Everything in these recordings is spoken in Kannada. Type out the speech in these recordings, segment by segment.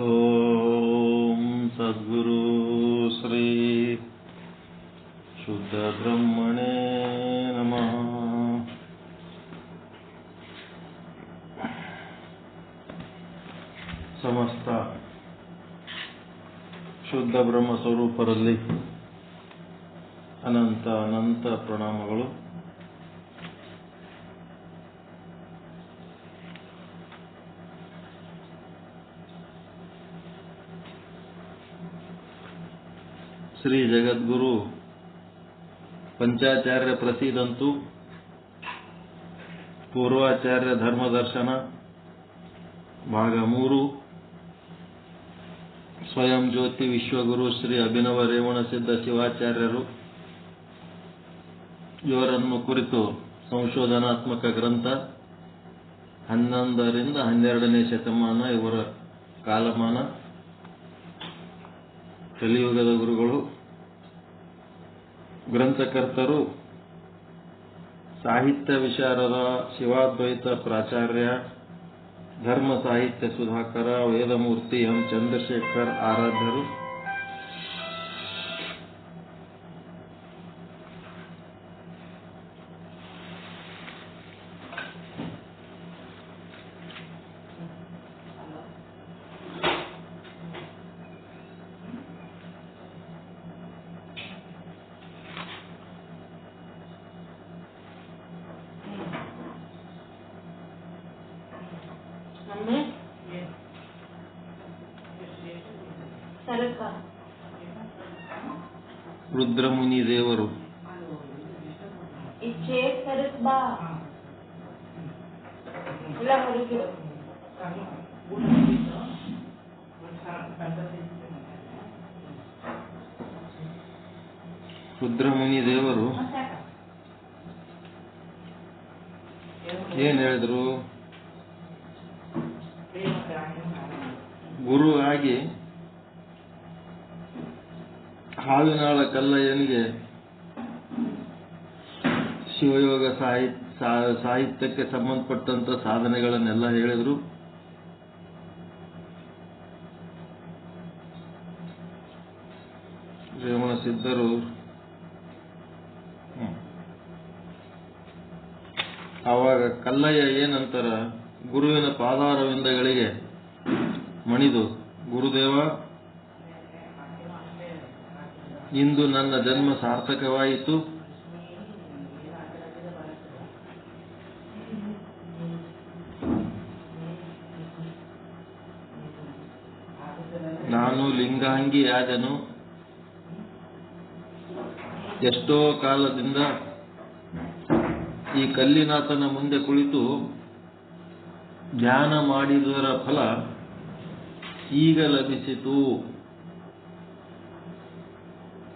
ಓಂ ಸದ್ಗುರು ಶ್ರೀ ಶುದ್ಧ ಬ್ರಹ್ಮಣೇ ನಮಃ. ಸಮಸ್ತ ಶುದ್ಧ ಬ್ರಹ್ಮ ಸ್ವರೂಪರಲ್ಲಿ ಅನಂತ ಅನಂತ ಪ್ರಣಾಮಗಳು. ಶ್ರೀ ಜಗದ್ಗುರು ಪಂಚಾಚಾರ್ಯ ಪ್ರಸೀದಂತು ಪೂರ್ವಾಚಾರ್ಯ ಧರ್ಮದರ್ಶನ ಭಾಗ 3 ಸ್ವಯಂ ಜ್ಯೋತಿ ವಿಶ್ವಗುರು ಶ್ರೀ ಅಭಿನವ ರೇವಣ ಸಿದ್ಧ ಶಿವಾಚಾರ್ಯರು ಇವರನ್ನು ಕುರಿತು ಸಂಶೋಧನಾತ್ಮಕ ಗ್ರಂಥ 11ರಿಂದ 12ನೇ ಶತಮಾನ ಇವರ ಕಾಲಮಾನ. ಕಲಿಯುಗದ ಗುರುಗಳು, ಗ್ರಂಥಕರ್ತರು ಸಾಹಿತ್ಯ ವಿಶಾರದ ಶಿವಾದ್ವೈತ ಪ್ರಾಚಾರ್ಯ ಧರ್ಮ ಸಾಹಿತ್ಯ ಸುಧಾಕರ ವೇದಮೂರ್ತಿ ಎಂ ಚಂದ್ರಶೇಖರ್ ಆರಾಧ್ಯರು. ರುದ್ರಮುನಿ ದೇವರು ರುದ್ರಮುನಿ ದೇವರು ಏನ್ ಹೇಳಿದ್ರು? ಗುರು ಆಗಿ ಹಾವಿನಾಳ ಕಲ್ಲಯ್ಯನಿಗೆ ಶಿವಯೋಗ ಸಾಹಿತ್ಯಕ್ಕೆ ಸಂಬಂಧಪಟ್ಟಂತ ಸಾಧನೆಗಳನ್ನೆಲ್ಲ ಹೇಳಿದ್ರು. ರೇವಣ ಸಿದ್ಧರು ಆವಾಗ ಕಲ್ಲಯ್ಯ ಏನಂತಾರ, ಗುರುವಿನ ಪಾದಾರವಿಂದಗಳಿಗೆ ಮಣಿದು, ಗುರುದೇವ, ಇಂದು ನನ್ನ ಜನ್ಮ ಸಾರ್ಥಕವಾಯಿತು. ನಾನು ಲಿಂಗಾಂಗಿ ಆದೆನು. ಎಷ್ಟೋ ಕಾಲದಿಂದ ಈ ಕಲ್ಲಿನಾಥನ ಮುಂದೆ ಕುಳಿತು ಧ್ಯಾನ ಮಾಡಿದುದರ ಫಲ ಈಗ ಲಭಿಸಿತು.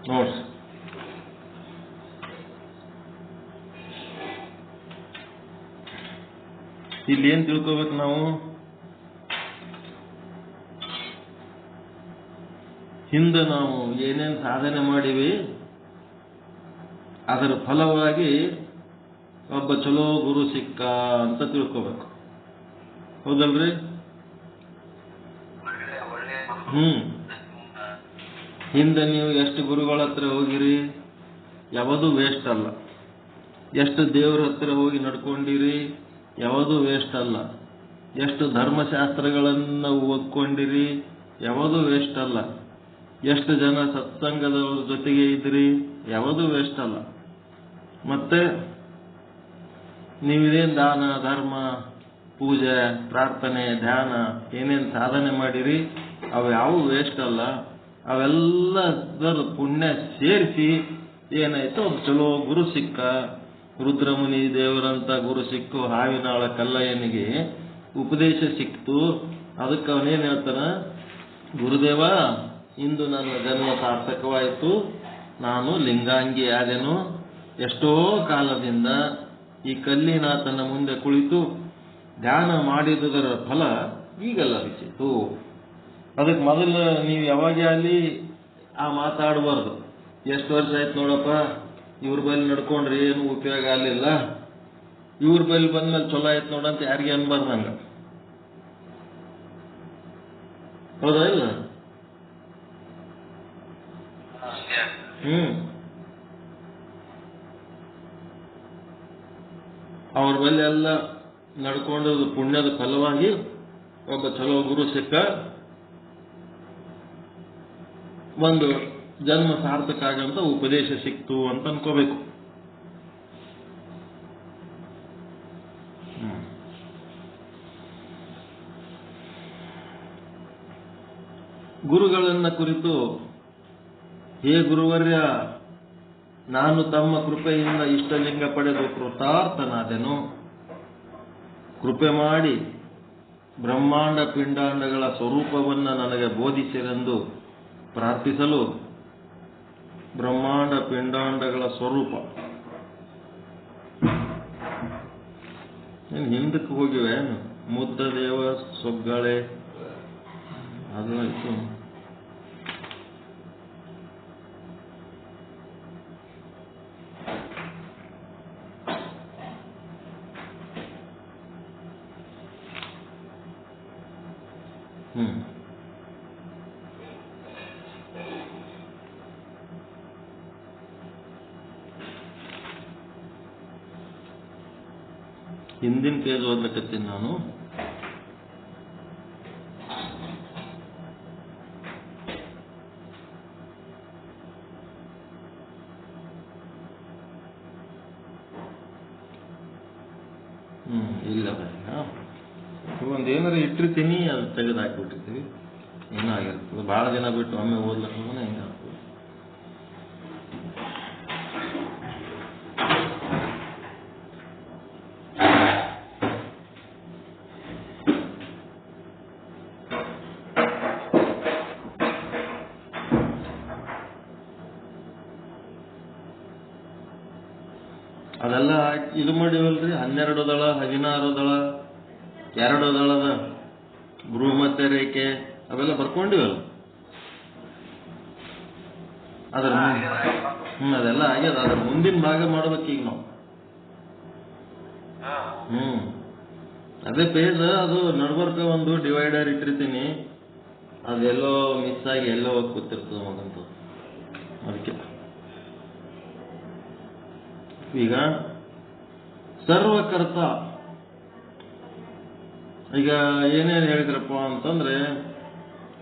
ನೋಡ್ರಿ, ಇಲ್ಲಿ ಏನ್ ತಿಳ್ಕೋಬೇಕು ನಾವು? ಹಿಂದೆ ನಾವು ಏನೇನ್ ಸಾಧನೆ ಮಾಡಿವಿ ಅದರ ಫಲವಾಗಿ ಒಬ್ಬ ಚಲೋ ಗುರು ಸಿಕ್ಕ ಅಂತ ತಿಳ್ಕೋಬೇಕು. ಹೌದಲ್ರಿ? ಹಿಂದೆ ನೀವು ಎಷ್ಟು ಗುರುಗಳ ಹತ್ರ ಹೋಗಿರಿ, ಯಾವುದು ವೇಸ್ಟ್ ಅಲ್ಲ. ಎಷ್ಟು ದೇವ್ರ ಹತ್ರ ಹೋಗಿ ನಡ್ಕೊಂಡಿರಿ, ಯಾವುದು ವೇಸ್ಟ್ ಅಲ್ಲ. ಎಷ್ಟು ಧರ್ಮಶಾಸ್ತ್ರಗಳನ್ನ ಓದ್ಕೊಂಡಿರಿ, ಯಾವುದು ವೇಸ್ಟ್ ಅಲ್ಲ. ಎಷ್ಟು ಜನ ಸತ್ಸಂಗದ ಜೊತೆಗೆ ಇದ್ರಿ, ಯಾವುದು ವೇಸ್ಟ್ ಅಲ್ಲ. ಮತ್ತೆ ನೀವೇನ್ ದಾನ ಧರ್ಮ ಪೂಜೆ ಪ್ರಾರ್ಥನೆ ಧ್ಯಾನ ಏನೇನ್ ಸಾಧನೆ ಮಾಡಿರಿ ಅವು ಯಾವ ವೇಸ್ಟ್ ಅಲ್ಲ. ಅವೆಲ್ಲದರ ಪುಣ್ಯ ಸೇರಿಸಿ ಏನಾಯ್ತು, ಒಂದು ಚಲೋ ಗುರು ಸಿಕ್ಕ. ರುದ್ರಮುನಿ ದೇವರಂತ ಗುರು ಸಿಕ್ಕು. ಹಾವಿನಾಳ ಕಲ್ಲಯ್ಯನಿಗೆ ಉಪದೇಶ ಸಿಕ್ತು. ಅದಕ್ಕೆ ಅವನೇನ್ ಹೇಳ್ತಾನ, ಗುರುದೇವ, ಇಂದು ನನ್ನ ಜನ್ಮ ಸಾರ್ಥಕವಾಯಿತು. ನಾನು ಲಿಂಗಾಂಗಿ ಆದೆನು. ಎಷ್ಟೋ ಕಾಲದಿಂದ ಈ ಕಲ್ಲಿನಾಥನ ಮುಂದೆ ಕುಳಿತು ಧ್ಯಾನ ಮಾಡಿದುದರ ಫಲ ಈಗ ಲಭಿಸಿತು. ಅದಕ್ಕೆ ಮೊದಲು ನೀವು ಯಾವಾಗೇ ಅಲ್ಲಿ ಆ ಮಾತಾಡಬಾರ್ದು. ಎಷ್ಟು ವರ್ಷ ಆಯ್ತು ನೋಡಪ್ಪ, ಇವ್ರ ಬಳಿ ನಡ್ಕೊಂಡ್ರೆ ಏನು ಉಪಯೋಗ ಆಗಲಿಲ್ಲ, ಇವ್ರ ಬಳಿ ಬಂದ್ಮೇಲೆ ಚಲೋ ಆಯ್ತು ನೋಡಂತ ಯಾರಿಗೆ ಅನ್ಬಾರ್ದಂಗ. ಹೌದಾ ಇಲ್ಲ? ಅವ್ರ ಬಳಿ ಎಲ್ಲ ನಡ್ಕೊಂಡದ್ದು ಪುಣ್ಯದ ಫಲವಾಗಿ ಒಬ್ಬ ಚಲೋ ಗುರು ಸಿಕ್ಕ, ಒಂದು ಜನ್ಮ ಸಾರ್ಥಕ ಆಗಂತ ಉಪದೇಶ ಸಿಕ್ತು ಅಂತ ಅನ್ಕೋಬೇಕು. ಗುರುಗಳನ್ನ ಕುರಿತು, ಹೇ ಗುರುವರ್ಯ, ನಾನು ತಮ್ಮ ಕೃಪೆಯಿಂದ ಇಷ್ಟಲಿಂಗ ಪಡೆದು ಕೃತಾರ್ಥನಾದೆನು. ಕೃಪೆ ಮಾಡಿ ಬ್ರಹ್ಮಾಂಡ ಪಿಂಡಾಂಡಗಳ ಸ್ವರೂಪವನ್ನು ನನಗೆ ಬೋಧಿಸಿರೆಂದು ಪ್ರಾರ್ಥಿಸಲು, ಬ್ರಹ್ಮಾಂಡ ಪಿಂಡಾಂಡಗಳ ಸ್ವರೂಪ ಹಿಂದಕ್ಕೆ ಹೋಗಿವೆ. ಮುದ್ದದೇವ ಸೊಗ್ಗಳೆ ಅದು ಆಯ್ತು. ಹಿಂದಿನ ಪೇಜ್ ಓದ್ಲಕತ್ತೀನಿ ನಾನು. ಇಲ್ಲ ಒಂದು ಏನಾರ ಇಟ್ಟಿರ್ತೀನಿ, ಅದು ತೆಗೆದು ಹಾಕಿಬಿಟ್ಟಿರ್ತೀವಿ, ಏನಾಗಿರ್ತದೆ. ಭಾಳ ದಿನ ಬಿಟ್ಟು ಒಮ್ಮೆ ಓದ್ಲಕ್ಕ ಹಿಂಗಾಗ್ತದೆ. ಅದೆಲ್ಲ ಇದು ಮಾಡಿವಲ್ರಿ, 12 ದಳ, 16 ದಳ, 2 ದಳದ ಬೃಹಮಧ್ಯ ರೇಖೆ ಅವೆಲ್ಲ ಬರ್ಕೊಂಡಿವಲ್ಲ. ಅದರ ಅದೆಲ್ಲ ಆಗ್ಯದ. ಅದ್ರ ಮುಂದಿನ ಭಾಗ ಮಾಡ್ಬೇಕೀಗ ನಾವು. ಅದೇ ಪೇಜ್ ಅದು ನಡ್ಬರ್ಕ ಒಂದು ಡಿವೈಡರ್ ಇಟ್ಟಿರ್ತೀನಿ, ಅದೆಲ್ಲೋ ಮಿಸ್ ಆಗಿ ಎಲ್ಲೋ ಹೋಗಿ ಕೂತಿರ್ತದ ಮಗಂತ. ಅದಕ್ಕೆ ಈಗ ಸರ್ವಕರ್ತ, ಈಗ ಏನೇನು ಹೇಳಿದ್ರಪ್ಪ ಅಂತಂದ್ರೆ,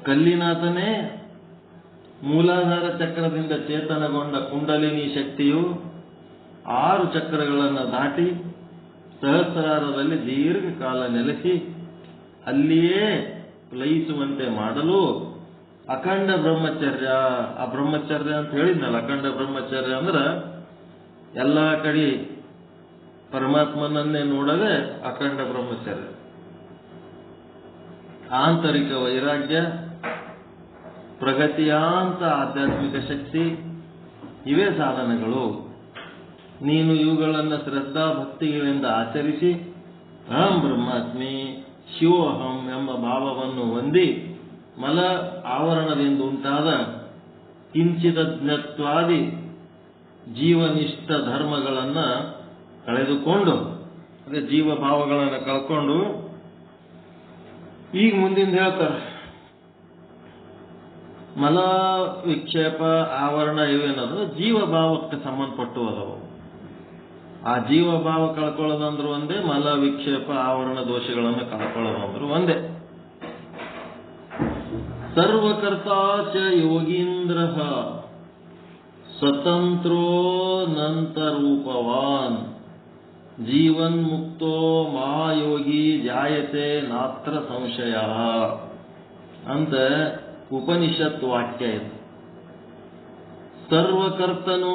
ಕಲ್ಲಿನಾಥನೇ ಮೂಲಾಧಾರ ಚಕ್ರದಿಂದ ಚೇತನಗೊಂಡ ಕುಂಡಲಿನಿ ಶಕ್ತಿಯು 6 ಚಕ್ರಗಳನ್ನು ದಾಟಿ ಸಹಸ್ರಾರದಲ್ಲಿ ದೀರ್ಘಕಾಲ ನೆಲೆಸಿ ಅಲ್ಲಿಯೇ ಲಯಿಸುವಂತೆ ಮಾಡಲು ಅಖಂಡ ಬ್ರಹ್ಮಚರ್ಯ, ಆ ಬ್ರಹ್ಮಚರ್ಯ ಅಂತ ಹೇಳಿದ್ನಲ್ಲ, ಅಖಂಡ ಬ್ರಹ್ಮಚರ್ಯ ಅಂದ್ರೆ ಎಲ್ಲ ಕಡೆ ಪರಮಾತ್ಮನನ್ನೇ ನೋಡದೆ ಅಖಂಡ ಬ್ರಹ್ಮಚರ್ಯ. ಆಂತರಿಕ ವೈರಾಗ್ಯ, ಪ್ರಗತಿಯಾಂತ ಆಧ್ಯಾತ್ಮಿಕ ಶಕ್ತಿ, ಇವೇ ಸಾಧನಗಳು. ನೀನು ಇವುಗಳನ್ನು ಶ್ರದ್ಧಾ ಭಕ್ತಿಗಳಿಂದ ಆಚರಿಸಿ ಅಹಂ ಬ್ರಹ್ಮಾಸ್ಮಿ ಶಿವೋಹಂ ಎಂಬ ಭಾವವನ್ನು ಹೊಂದಿ ಮಲ ಆವರಣದಿಂದ ಉಂಟಾದ ಕಿಂಚಿದಜ್ಞತ್ವಾದಿ ಜೀವನಿಷ್ಠ ಧರ್ಮಗಳನ್ನು ಕಳೆದುಕೊಂಡು, ಅದೇ ಜೀವ ಭಾವಗಳನ್ನು ಕಳ್ಕೊಂಡು, ಈಗ ಮುಂದಿಂದ ಹೇಳ್ತಾರೆ ಮಲ ವಿಕ್ಷೇಪ ಆವರಣ ಇವೇನದು ಜೀವ ಭಾವಕ್ಕೆ ಸಂಬಂಧಪಟ್ಟು ಅದಾವು. ಆ ಜೀವ ಭಾವ ಕಳ್ಕೊಳ್ಳೋದಂದ್ರು ಒಂದೇ, ಮಲ ವಿಕ್ಷೇಪ ಆವರಣ ದೋಷಗಳನ್ನು ಕಳ್ಕೊಳ್ಳೋದಂದ್ರು ಒಂದೇ. ಸರ್ವಕರ್ತಾಚ ಯೋಗೀಂದ್ರ ಸ್ವತಂತ್ರೋ ನಂತರೂಪವಾನ್ ಜೀವನ್ ಮುಕ್ತೋ ಮಹಾಯೋಗಿ ಜಾಯತೆ ನಾತ್ರ ಸಂಶಯ ಅಂತ ಉಪನಿಷತ್ ವಾಕ್ಯ ಇದು. ಸರ್ವಕರ್ತನೂ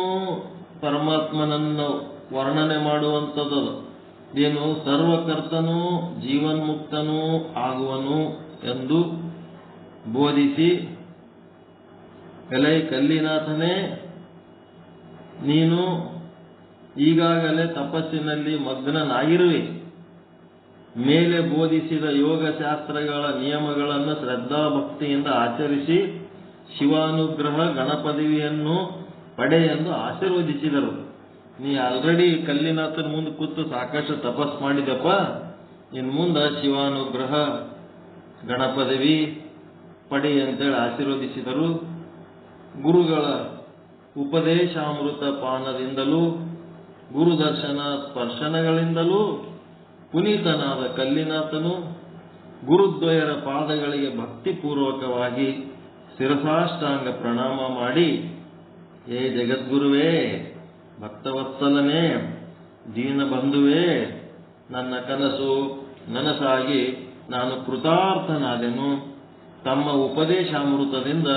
ಪರಮಾತ್ಮನನ್ನು ವರ್ಣನೆ ಮಾಡುವಂಥದ್ದು. ಏನು? ಸರ್ವಕರ್ತನೂ ಜೀವನ್ಮುಕ್ತನೂ ಆಗುವನು ಎಂದು ಬೋಧಿಸಿ, ಎಲೈ ಕಲ್ಲಿನಾಥನೇ, ನೀನು ಈಗಾಗಲೇ ತಪಸ್ಸಿನಲ್ಲಿ ಮಗ್ನನಾಗಿರುವೆ. ಮೇಲೆ ಬೋಧಿಸಿದ ಯೋಗಶಾಸ್ತ್ರಗಳ ನಿಯಮಗಳನ್ನು ಶ್ರದ್ಧಾಭಕ್ತಿಯಿಂದ ಆಚರಿಸಿ ಶಿವಾನುಗ್ರಹ ಗಣಪದವಿಯನ್ನು ಪಡೆ ಎಂದು ಆಶೀರ್ವದಿಸಿದರು. ನೀ ಆಲ್ರೆಡಿ ಕಲ್ಲಿನಾಥನ ಮುಂದೆ ಕೂತು ಸಾಕಷ್ಟು ತಪಸ್ ಮಾಡಿದಪ್ಪ, ಇನ್ನು ಮುಂದೆ ಶಿವಾನುಗ್ರಹ ಗಣಪದವಿ ಪಡಿ ಅಂತೇಳಿ ಆಶೀರ್ವದಿಸಿದರು. ಗುರುಗಳ ಉಪದೇಶಾಮೃತ ಪಾನದಿಂದಲೂ ಗುರುದರ್ಶನ ಸ್ಪರ್ಶನಗಳಿಂದಲೂ ಪುನೀತನಾದ ಕಲ್ಲಿನಾಥನು ಗುರುದ್ವಯರ ಪಾದಗಳಿಗೆ ಭಕ್ತಿಪೂರ್ವಕವಾಗಿ ಶಿರಸಾಷ್ಟಾಂಗ ಪ್ರಣಾಮ ಮಾಡಿ, ಹೇ ಜಗದ್ಗುರುವೇ, ಭಕ್ತವತ್ಸಲನೇ, ದೀನಬಂಧುವೇ, ನನ್ನ ಕನಸು ನನಸಾಗಿ ನಾನು ಕೃತಾರ್ಥನಾದೆನು. ತಮ್ಮ ಉಪದೇಶಾಮೃತದಿಂದ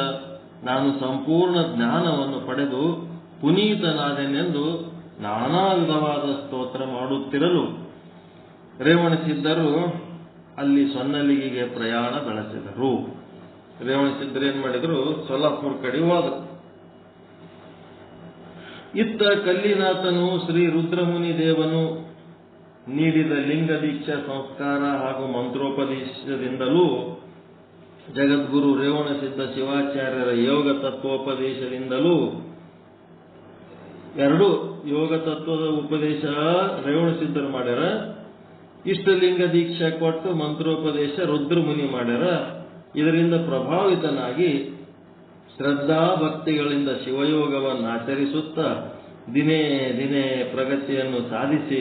ನಾನು ಸಂಪೂರ್ಣ ಜ್ಞಾನವನ್ನು ಪಡೆದು ಪುನೀತನಾದೆನೆಂದು ನಾನಾ ವಿಧವಾದ ಸ್ತೋತ್ರ ಮಾಡುತ್ತಿರಲು ರೇವಣಸಿದ್ಧರು ಅಲ್ಲಿ ಸೊನ್ನಲಿಗೆಗೆ ಪ್ರಯಾಣ ಬೆಳೆಸಿದರು. ರೇವಣಸಿದ್ಧರು ಏನ್ ಮಾಡಿದ್ರು, ಸೊಲ್ಲಾಪುರ ಕಡೆ ಹೋದರು. ಇತ್ತ ಕಲ್ಲಿನಾಥನು ಶ್ರೀ ರುದ್ರಮುನಿ ದೇವನು ನೀಡಿದ ಲಿಂಗ ದೀಕ್ಷಾ ಸಂಸ್ಕಾರ ಹಾಗೂ ಮಂತ್ರೋಪದೇಶದಿಂದಲೂ ಜಗದ್ಗುರು ರೇವಣಸಿದ್ಧ ಶಿವಾಚಾರ್ಯರ ಯೋಗ ತತ್ವೋಪದೇಶದಿಂದಲೂ, ಎರಡು ಯೋಗ ತತ್ವದ ಉಪದೇಶ ರೇವಣಸಿದ್ಧರು ಮಾಡ್ಯಾರ, ಇಷ್ಟಲಿಂಗ ದೀಕ್ಷಾ ಕೊಟ್ಟು ಮಂತ್ರೋಪದೇಶ ರುದ್ರಮುನಿ ಮಾಡ್ಯಾರ. ಇದರಿಂದ ಪ್ರಭಾವಿತನಾಗಿ ಶ್ರದ್ಧಾ ಭಕ್ತಿಗಳಿಂದ ಶಿವಯೋಗವನ್ನು ಆಚರಿಸುತ್ತಾ ದಿನೇ ದಿನೇ ಪ್ರಗತಿಯನ್ನು ಸಾಧಿಸಿ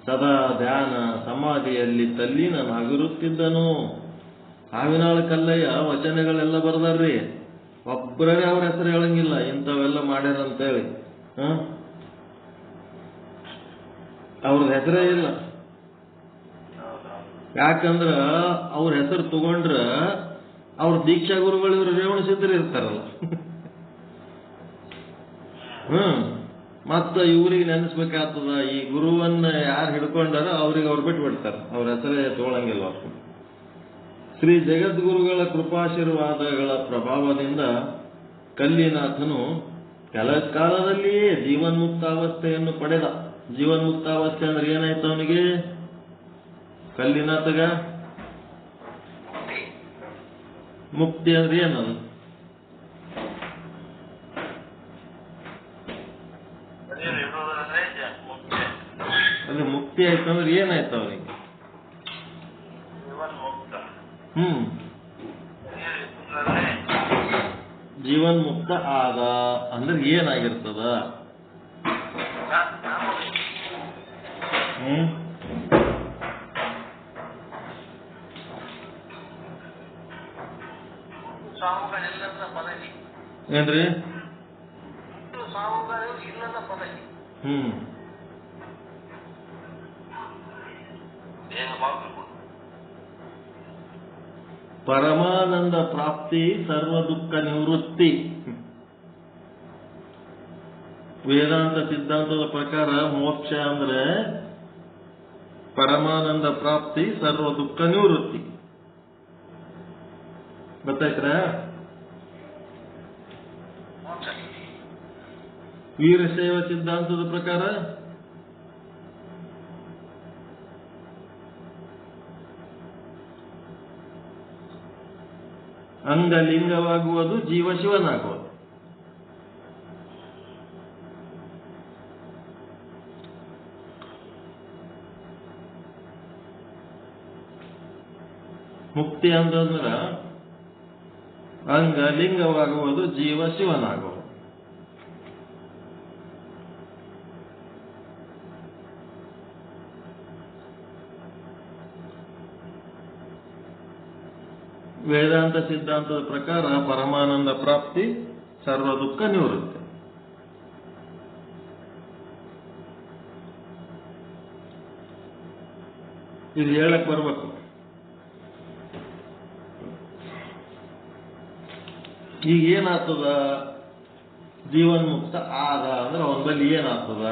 ಸದಾ ಧ್ಯಾನ ಸಮಾಧಿಯಲ್ಲಿ ತಲ್ಲೀನನಾಗಿರುತ್ತಿದ್ದನು. ಹಾವಿನಾಳ ಕಲ್ಲಯ್ಯ ವಚನಗಳೆಲ್ಲ ಬರ್ದಾರ್ರಿ, ಒಬ್ಬರೇ ಅವ್ರ ಹೆಸರು ಹೇಳಂಗಿಲ್ಲ, ಇಂಥವೆಲ್ಲ ಮಾಡ್ಯಾರಂತೇಳಿ. ಅವ್ರದ್ದು ಹೆಸರೇ ಇಲ್ಲ. ಯಾಕಂದ್ರ ಅವ್ರ ಹೆಸರು ತಗೊಂಡ್ರ ಅವ್ರ ದೀಕ್ಷಾ ಗುರುಗಳು ಇವರು ರೇವಣಸಿದ್ಧರು ಇರ್ತಾರಲ್ಲ. ಮತ್ತ ಇವ್ರಿಗೆ ನೆನೆಸ್ಬೇಕಾಗ್ತದ, ಈ ಗುರುವನ್ನ ಯಾರು ಹಿಡ್ಕೊಂಡಾರ ಅವ್ರಿಗೆ ಅವ್ರು ಬಿಟ್ಟು ಬಿಡ್ತಾರ, ಅವ್ರ ಹೆಸರೇ ತಗೊಳಂಗಿಲ್ಲ. ಶ್ರೀ ಜಗದ್ಗುರುಗಳ ಕೃಪಾಶೀರ್ವಾದಗಳ ಪ್ರಭಾವದಿಂದ ಕಲ್ಲಿನಾಥನು ಕೆಲ ಕಾಲದಲ್ಲಿಯೇ ಜೀವನ್ಮುಕ್ತಾವಸ್ಥೆಯನ್ನು ಪಡೆದ. ಜೀವನ್ಮುಕ್ತಾವಸ್ಥೆ ಅಂದ್ರೆ ಏನಾಯ್ತು ಅವನಿಗೆ? ಕಲ್ಲಿನಾಥಗ ಮುಕ್ತಿ ಅಂದ್ರೆ ಏನದು? ಅದು ಮುಕ್ತಿ ಆಯ್ತು ಅಂದ್ರೆ ಏನಾಯ್ತು ಅವನಿಗೆ? ಜೀವನ್ ಮುಕ್ತ ಆದ ಅಂದ್ರೆ ಏನಾಗಿರ್ತದ? ಏನ್ರಿ? ಪರಮಾನಂದ ಪ್ರಾಪ್ತಿ ಸರ್ವ ದುಃಖ ನಿವೃತ್ತಿ. ವೇದಾಂತ ಸಿದ್ಧಾಂತದ ಪ್ರಕಾರ ಮೋಕ್ಷ ಅಂದ್ರೆ ಪರಮಾನಂದ ಪ್ರಾಪ್ತಿ ಸರ್ವ ದುಃಖ ನಿವೃತ್ತಿ. ಗೊತ್ತಾಯ್ತರ? ವೀರಶೈವ ಸಿದ್ಧಾಂತದ ಪ್ರಕಾರ ಅಂಗಲಿಂಗವಾಗುವುದು, ಜೀವ ಶಿವನಾಗುವುದು. ಮುಕ್ತಿ ಅಂತಂದ್ರ ಅಂಗಲಿಂಗವಾಗುವುದು, ಜೀವ ಶಿವನಾಗುವುದು. ವೇದಾಂತ ಸಿದ್ಧಾಂತದ ಪ್ರಕಾರ ಪರಮಾನಂದ ಪ್ರಾಪ್ತಿ ಸರ್ವ ದುಃಖ ನಿವೃತ್ತಿ. ಇದು ಹೇಳಕ್ ಬರ್ಬೇಕು. ಈಗ ಏನಾಗ್ತದ? ಜೀವನ್ಮುಕ್ತ ಆದ ಅಂದ್ರೆ ಅವನ ಬಳಿ ಏನಾಗ್ತದ?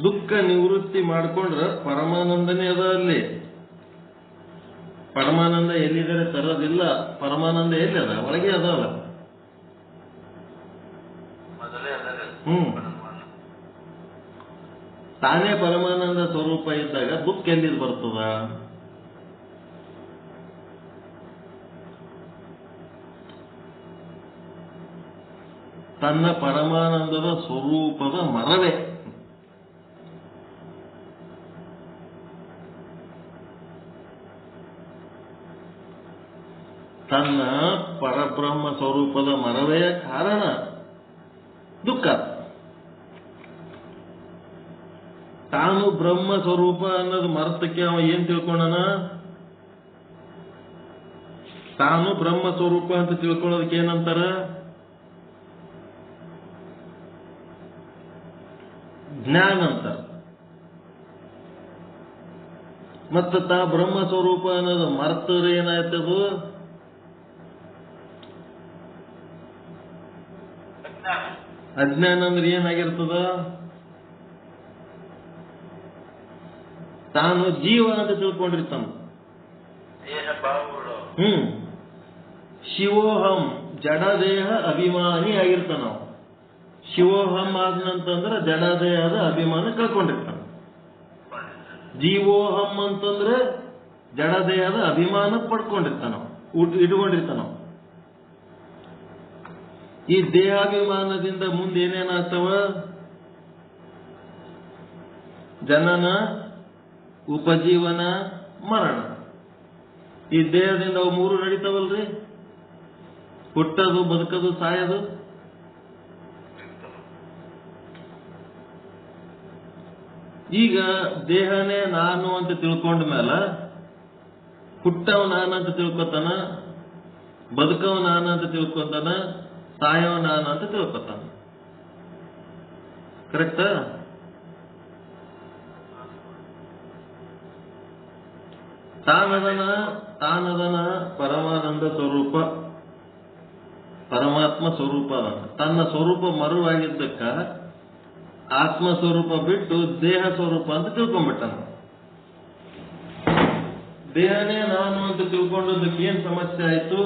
ದುಃಖ ನಿವೃತ್ತಿ ಮಾಡ್ಕೊಂಡ್ರ ಪರಮಾನಂದನೇ ಅದ. ಅಲ್ಲಿ ಪರಮಾನಂದ ಎಲ್ಲಿದ್ದಾರೆ ತರೋದಿಲ್ಲ. ಪರಮಾನಂದ ಎಲ್ಲಿ ಅದ? ಒಳಗೆ ಅದಾವ. ತಾನೇ ಪರಮಾನಂದ ಸ್ವರೂಪ ಇದ್ದಾಗ ದುಃಖ ಎಲ್ಲಿದ್ ಬರ್ತದ? ತನ್ನ ಪರಮಾನಂದದ ಸ್ವರೂಪದ ಮರವೇ. ತನ್ನ ಪರಬ್ರಹ್ಮ ಸ್ವರೂಪದ ಮರವೇ ಕಾರಣ ದುಃಖ. ತಾನು ಬ್ರಹ್ಮ ಸ್ವರೂಪ ಅನ್ನೋದು ಮರ್ತಕ್ಕೆ ಅವ ಏನ್ ತಿಳ್ಕೊಂಡನ? ತಾನು ಬ್ರಹ್ಮ ಸ್ವರೂಪ ಅಂತ ತಿಳ್ಕೊಳ್ಳೋದಕ್ಕೆ ಏನಂತಾರ? ಜ್ಞಾನ ಅಂತಾರ. ಮತ್ತು ತಾ ಬ್ರಹ್ಮ ಸ್ವರೂಪ ಅನ್ನೋದು ಮರ್ತದ್ರೆ ಏನಾಯ್ತದು? ಅಜ್ಞಾನ ಅಂದ್ರೆ ಏನಾಗಿರ್ತದ? ತಾನು ಜೀವ ಅಂತ ತಿಳ್ಕೊಂಡಿರ್ತಾನ. ಶಿವೋಹಂ ಜಡದೇಹ ಅಭಿಮಾನಿ ಆಗಿರ್ತಾನ. ಶಿವೋಹಂ ಆದ್ನಂತಂದ್ರೆ ಜಡದೇಹದ ಅಭಿಮಾನ ಕಳ್ಕೊಂಡಿರ್ತಾನ. ಜೀವೋಹಂ ಅಂತಂದ್ರೆ ಜಡದೇಹದ ಅಭಿಮಾನ ಪಡ್ಕೊಂಡಿರ್ತಾನ, ಇಟ್ಕೊಂಡಿರ್ತಾನ. ಈ ದೇಹಾಭಿಮಾನದಿಂದ ಮುಂದೆ ಏನೇನಾಗ್ತವ? ಜನನ, ಉಪಜೀವನ, ಮರಣ. ಈ ದೇಹದಿಂದ ಅವು ಮೂರು ನಡೀತಾವಲ್ರಿ, ಹುಟ್ಟದು, ಬದುಕದು, ಸಾಯೋದು. ಈಗ ದೇಹನೇ ನಾನು ಅಂತ ತಿಳ್ಕೊಂಡ ಮೇಲೆ ಹುಟ್ಟವ ನಾನು ಅಂತ ತಿಳ್ಕೊತಾನ, ಬದುಕವ ನಾನು ಅಂತ ತಿಳ್ಕೊತಾನ, ಸಾಯವ ನಾನು ಅಂತ ತಿಳ್ಕೊತಾನ. ಕರೆಕ್ಟಾ? ತಾನದನ ಪರಮಾನಂದ ಸ್ವರೂಪ, ಪರಮಾತ್ಮ ಸ್ವರೂಪ. ತನ್ನ ಸ್ವರೂಪ ಮರುವಾಗಿದ್ದಕ್ಕ ಆತ್ಮ ಸ್ವರೂಪ ಬಿಟ್ಟು ದೇಹ ಸ್ವರೂಪ ಅಂತ ತಿಳ್ಕೊಂಡ್ಬಿಟ್ಟಾನ. ದೇಹನೇ ನಾನು ಅಂತ ತಿಳ್ಕೊಂಡದಕ್ಕೆ ಏನ್ ಸಮಸ್ಯೆ ಆಯ್ತು?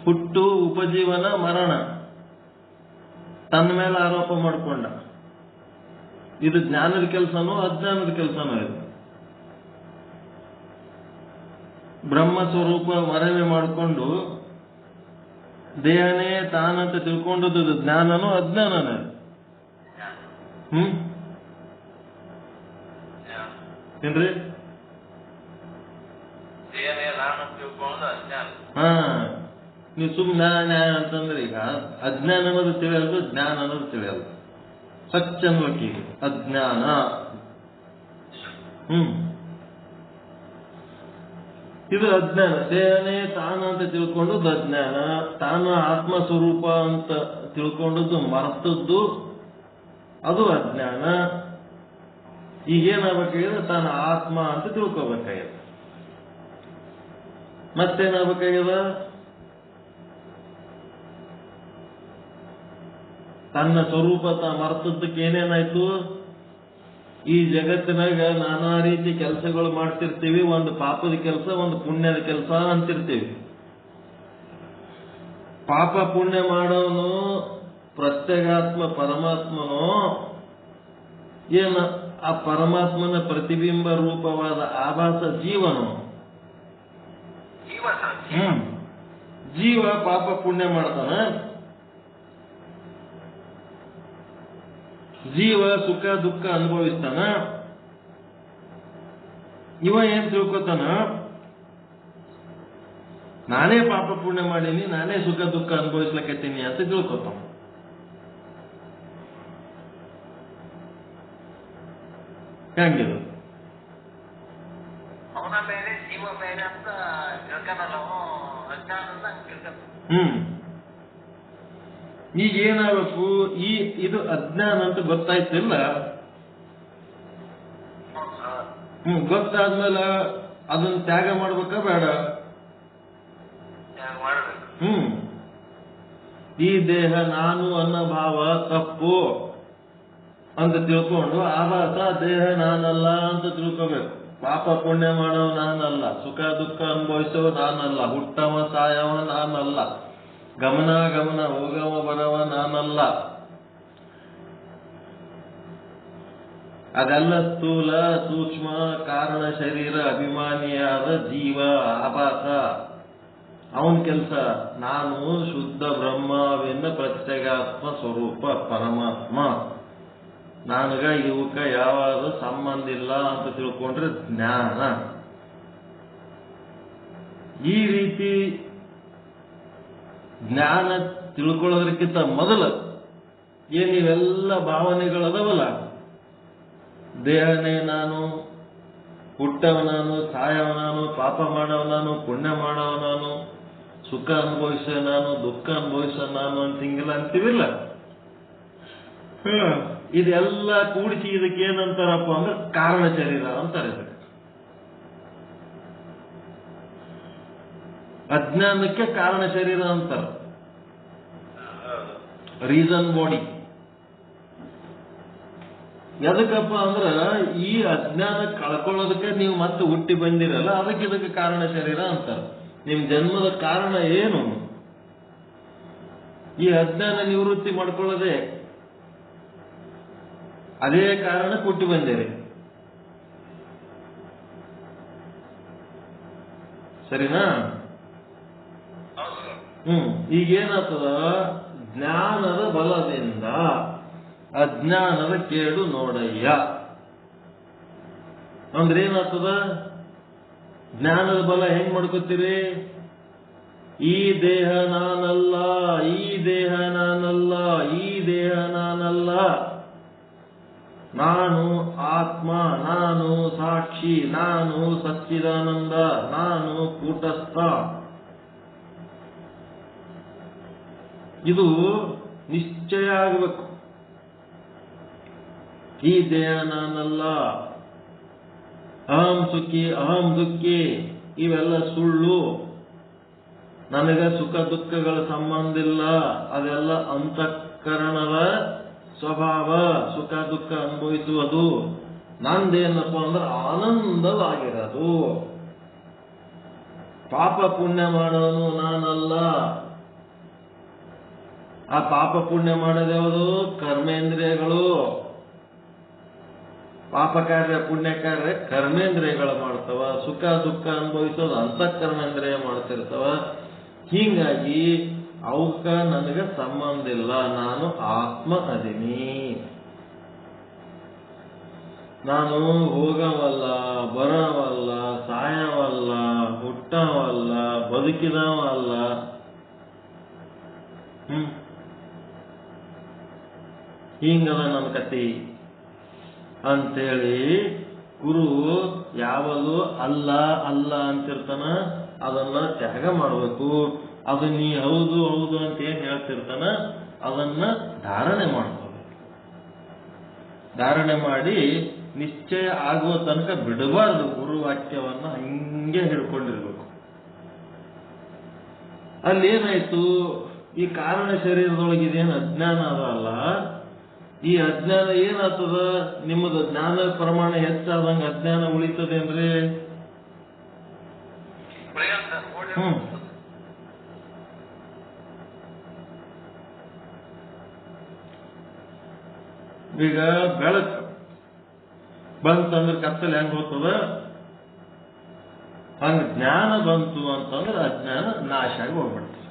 ಹುಟ್ಟು, ಉಪಜೀವನ, ಮರಣ ತನ್ನ ಮೇಲೆ ಆರೋಪ ಮಾಡಿಕೊಂಡ. ಇದು ಜ್ಞಾನದ ಕೆಲಸನೋ ಅಜ್ಞಾನದ ಕೆಲಸನೋ? ಇದು ಬ್ರಹ್ಮ ಸ್ವರೂಪ ಮರವೆ ಮಾಡಿಕೊಂಡು ದೇಹನೇ ತಾನಂತ ತಿಳ್ಕೊಂಡದ್ದು ಜ್ಞಾನನೋ ಅಜ್ಞಾನನೋ? ಏನ್ರಿ? ಹಾ, ನೀವು ಸುಮ್ಮನೆ ಅಂತಂದ್ರೆ ಈಗ ಅಜ್ಞಾನ ಅನ್ನೋದು ತಿಳಿಯಲ್ದು, ಜ್ಞಾನ ಅನ್ನೋದು ತಿಳಿಯಲ್ದು. ಸ್ವಚ್ಛ ಅನ್ಬೇಕೀಗ ಅಜ್ಞಾನ. ಇದು ಅಜ್ಞಾನ. ದೇಹನೇ ತಾನು ಅಂತ ತಿಳ್ಕೊಂಡದ್ದು ಅಜ್ಞಾನ. ತಾನು ಆತ್ಮ ಸ್ವರೂಪ ಅಂತ ತಿಳ್ಕೊಂಡದ್ದು ಮರ್ತದ್ದು, ಅದು ಅಜ್ಞಾನ. ಈಗೇನಾಗಬೇಕಾಗಿದೆ? ತಾನು ಆತ್ಮ ಅಂತ ತಿಳ್ಕೋಬೇಕಾಗಿದೆ. ಮತ್ತೇನಾಗಬೇಕಾಗ್ಯದ? ತನ್ನ ಸ್ವರೂಪ ಮರ್ತದ್ದಕ್ಕೆ ಏನೇನಾಯ್ತು? ಈ ಜಗತ್ತಿನಾಗ ನಾನಾ ರೀತಿ ಕೆಲಸಗಳು ಮಾಡ್ತಿರ್ತೀವಿ. ಒಂದು ಪಾಪದ ಕೆಲಸ, ಒಂದು ಪುಣ್ಯದ ಕೆಲಸ ಅಂತಿರ್ತೀವಿ. ಪಾಪ ಪುಣ್ಯ ಮಾಡೋನು ಪ್ರತ್ಯೇಗಾತ್ಮ ಪರಮಾತ್ಮನೋ, ಏನ ಆ ಪರಮಾತ್ಮನ ಪ್ರತಿಬಿಂಬ ರೂಪವಾದ ಆಭಾಸ ಜೀವನೋ? ಜೀವ ಪಾಪ ಪುಣ್ಯ ಮಾಡ್ತಾನ. ಜೀವ ಸುಖ ದುಃಖ ಅನುಭವಿಸ್ತಾನ. ಇವ ಏನ್ ತಿಳ್ಕೊತಾನ? ನಾನೇ ಪಾಪ ಪುಣ್ಯ ಮಾಡೀನಿ, ನಾನೇ ಸುಖ ದುಃಖ ಅನುಭವಿಸ್ಲಕತ್ತೀನಿ ಅಂತ ತಿಳ್ಕೊತಾನ. ಹೆಂಗಿದು? ಅವನ ಬೇರೆ ಜೀವ ಬೇರೆ ಅಂತ ತಿಳ್ಕೊಳಲ್ಲ. ಈಗ ಏನಾಗಬೇಕು? ಇದು ಅಜ್ಞಾನ ಅಂತ ಗೊತ್ತಾಯ್ತಿಲ್ಲ. ಗೊತ್ತಾದ್ಮೇಲೆ ಅದನ್ನ ತ್ಯಾಗ ಮಾಡ್ಬೇಕಾ ಬೇಡ? ಈ ದೇಹ ನಾನು ಅನ್ನೋ ಭಾವ ತಪ್ಪು ಅಂತ ತಿಳ್ಕೊಂಡು ಆಭಾಸ ದೇಹ ನಾನಲ್ಲ ಅಂತ ತಿಳ್ಕೋಬೇಕು. ಪಾಪ ಪುಣ್ಯ ಮಾಡವ ನಾನಲ್ಲ, ಸುಖ ದುಃಖ ಅನುಭವಿಸವ ನಾನಲ್ಲ, ಹುಟ್ಟವ ಸಾಯವ ನಾನಲ್ಲ, ಗಮನ ಹೋಗವ ಬರವ ನಾನಲ್ಲ. ಅದೆಲ್ಲ ಸ್ಥೂಲ ಸೂಕ್ಷ್ಮ ಕಾರಣ ಶರೀರ ಅಭಿಮಾನಿಯಾದ ಜೀವ ಆಭಾಸ. ಅವನ ಕೆಲಸ ನಾನು ಶುದ್ಧ ಬ್ರಹ್ಮವೆಂದ ಪ್ರತ್ಯೇಗಾತ್ಮ ಸ್ವರೂಪ ಪರಮಾತ್ಮ. ನನಗ ಇವಕ್ಕ ಯಾವಾಗ ಸಂಬಂಧ ಇಲ್ಲ ಅಂತ ತಿಳ್ಕೊಂಡ್ರೆ ಜ್ಞಾನ. ಈ ರೀತಿ ಜ್ಞಾನ ತಿಳ್ಕೊಳ್ಳೋದಕ್ಕಿಂತ ಮೊದಲು ಏನಿವೆಲ್ಲ ಭಾವನೆಗಳದವಲ್ಲ, ದೇಹನೇ ನಾನು, ಹುಟ್ಟವ ನಾನು, ಸಾಯವ ನಾನು, ಪಾಪ ಮಾಡವ ನಾನು, ಪುಣ್ಯ ಮಾಡವ ನಾನು, ಸುಖ ಅನುಭವಿಸ ನಾನು, ದುಃಖ ಅನುಭವಿಸ ನಾನು ಅಂತ ಹಿಂಗೆಲ್ಲ ಅಂತೀವಿಲ್ಲ. ಇದೆಲ್ಲ ಕೂಡಿಸಿ ಇದಕ್ಕೆ ಏನಂತಾರಪ್ಪ ಅಂದ್ರೆ ಕಾರಣ ಶರೀರ ಅಂತಾರೆ. ಅಜ್ಞಾನಕ್ಕೆ ಕಾರಣ ಶರೀರ ಅಂತಾರೆ, ರೀಸನ್ ಬಾಡಿ. ಎದಕ್ಕಪ್ಪ ಅಂದ್ರ ಈ ಅಜ್ಞಾನ ಕಳ್ಕೊಳ್ಳೋದಕ್ಕೆ ನೀವು ಮತ್ತೆ ಹುಟ್ಟಿ ಬಂದಿರಲ್ಲ, ಅದಕ್ಕೆ ಇದಕ್ಕೆ ಕಾರಣ ಶರೀರ ಅಂತಾರೆ. ನಿಮ್ ಜನ್ಮದ ಕಾರಣ ಏನು? ಈ ಅಜ್ಞಾನ ನಿವೃತ್ತಿ ಮಾಡ್ಕೊಳ್ಳೋದೇ, ಅದೇ ಕಾರಣಕ್ಕೆ ಹುಟ್ಟಿ ಬಂದಿರಿ. ಸರಿನಾ? ಈಗೇನಾಗ್ತದ, ಜ್ಞಾನದ ಬಲದಿಂದ ಅಜ್ಞಾನದ ಕೇಡು ನೋಡಯ್ಯ ಅಂದ್ರೆ ಏನಾಗ್ತದ? ಜ್ಞಾನದ ಬಲ ಹೆಂಗ್ ಮಾಡ್ಕೋತೀರಿ? ಈ ದೇಹ ನಾನಲ್ಲ, ಈ ದೇಹ ನಾನಲ್ಲ, ಈ ದೇಹ ನಾನಲ್ಲ, ನಾನು ಆತ್ಮ, ನಾನು ಸಾಕ್ಷಿ, ನಾನು ಸಚ್ಚಿದಾನಂದ, ನಾನು ಕೂಟಸ್ಥ. ಇದು ನಿಶ್ಚಯ ಆಗಬೇಕು. ಈ ದೇಹ ನಾನಲ್ಲ, ಅಹಂ ಸುಖಿ ಅಹಂ ದುಃಖಿ ಇವೆಲ್ಲ ಸುಳ್ಳು, ನನಗ ಸುಖ ದುಃಖಗಳ ಸಂಬಂಧ ಇಲ್ಲ, ಅದೆಲ್ಲ ಅಂತಃಕರಣದ ಸ್ವಭಾವ, ಸುಖ ದುಃಖ ಅನುಭವಿಸುವುದು. ನಂದೇನಪ್ಪ ಅಂದ್ರೆ ಆನಂದವಾಗಿರೋದು. ಪಾಪ ಪುಣ್ಯ ಮಾಡೋನು ನಾನಲ್ಲ. ಆ ಪಾಪ ಪುಣ್ಯ ಮಾಡೋದು ಯಾವುದು? ಕರ್ಮೇಂದ್ರಿಯಗಳು. ಪಾಪ ಕಾರ್ಯ ಪುಣ್ಯ ಕಾರ್ಯ ಕರ್ಮೇಂದ್ರಿಯಗಳು ಮಾಡ್ತವ, ಸುಖ ದುಃಖ ಅನುಭವಿಸೋದು ಅಂತಃಕರಣೇಂದ್ರಿಯ ಮಾಡ್ತಿರ್ತವ. ಹೀಗಾಗಿ ಅವಕ್ಕ ನನಗೆ ಸಂಬಂಧ ಇಲ್ಲ, ನಾನು ಆತ್ಮ ಅದೀನಿ. ನಾನು ಹೋಗವಲ್ಲ, ಬರವಲ್ಲ, ಸಾಯವಲ್ಲ, ಹುಟ್ಟವಲ್ಲ, ಬದುಕಿದವಲ್ಲ. ಹಿಂಗದ ನನ್ನ ಕತಿ ಅಂತೇಳಿ ಗುರು ಯಾವದು ಅಲ್ಲ ಅಲ್ಲ ಅಂತಿರ್ತಾನ ಅದನ್ನ ತ್ಯಾಗ ಮಾಡಬೇಕು. ಅದು ನೀ ಹೌದು ಹೌದು ಅಂತ ಏನ್ ಹೇಳ್ತಿರ್ತಾನ ಅದನ್ನ ಧಾರಣೆ ಮಾಡ್ಕೋಬೇಕು. ಧಾರಣೆ ಮಾಡಿ ನಿಶ್ಚಯ ಆಗುವ ತನಕ ಬಿಡಬಾರ್ದು. ಗುರು ವಾಕ್ಯವನ್ನ ಹಿಂಗೆ ಹಿಡ್ಕೊಂಡಿರ್ಬೇಕು. ಅಲ್ಲೇನಾಯ್ತು, ಈ ಕಾರಣ ಶರೀರದೊಳಗಿದೇನು ಅಜ್ಞಾನ ಅದಲ್ಲ, ಈ ಅಜ್ಞಾನ ಏನಾಗ್ತದ? ನಿಮ್ಮದು ಜ್ಞಾನ ಪ್ರಮಾಣ ಹೆಚ್ಚಾದಂಗ ಅಜ್ಞಾನ ಉಳಿತದೆ ಅಂದ್ರೆ ಈಗ ಬೆಳಕು ಬಂತಂದ್ರೆ ಕತ್ತಲೆ ಹೆಂಗ್ ಹೋಗ್ತದ, ಹಂಗ ಜ್ಞಾನ ಬಂತು ಅಂತಂದ್ರೆ ಅಜ್ಞಾನ ನಾಶ ಆಗಿ ಹೋಗ್ಬಿಡ್ತದೆ.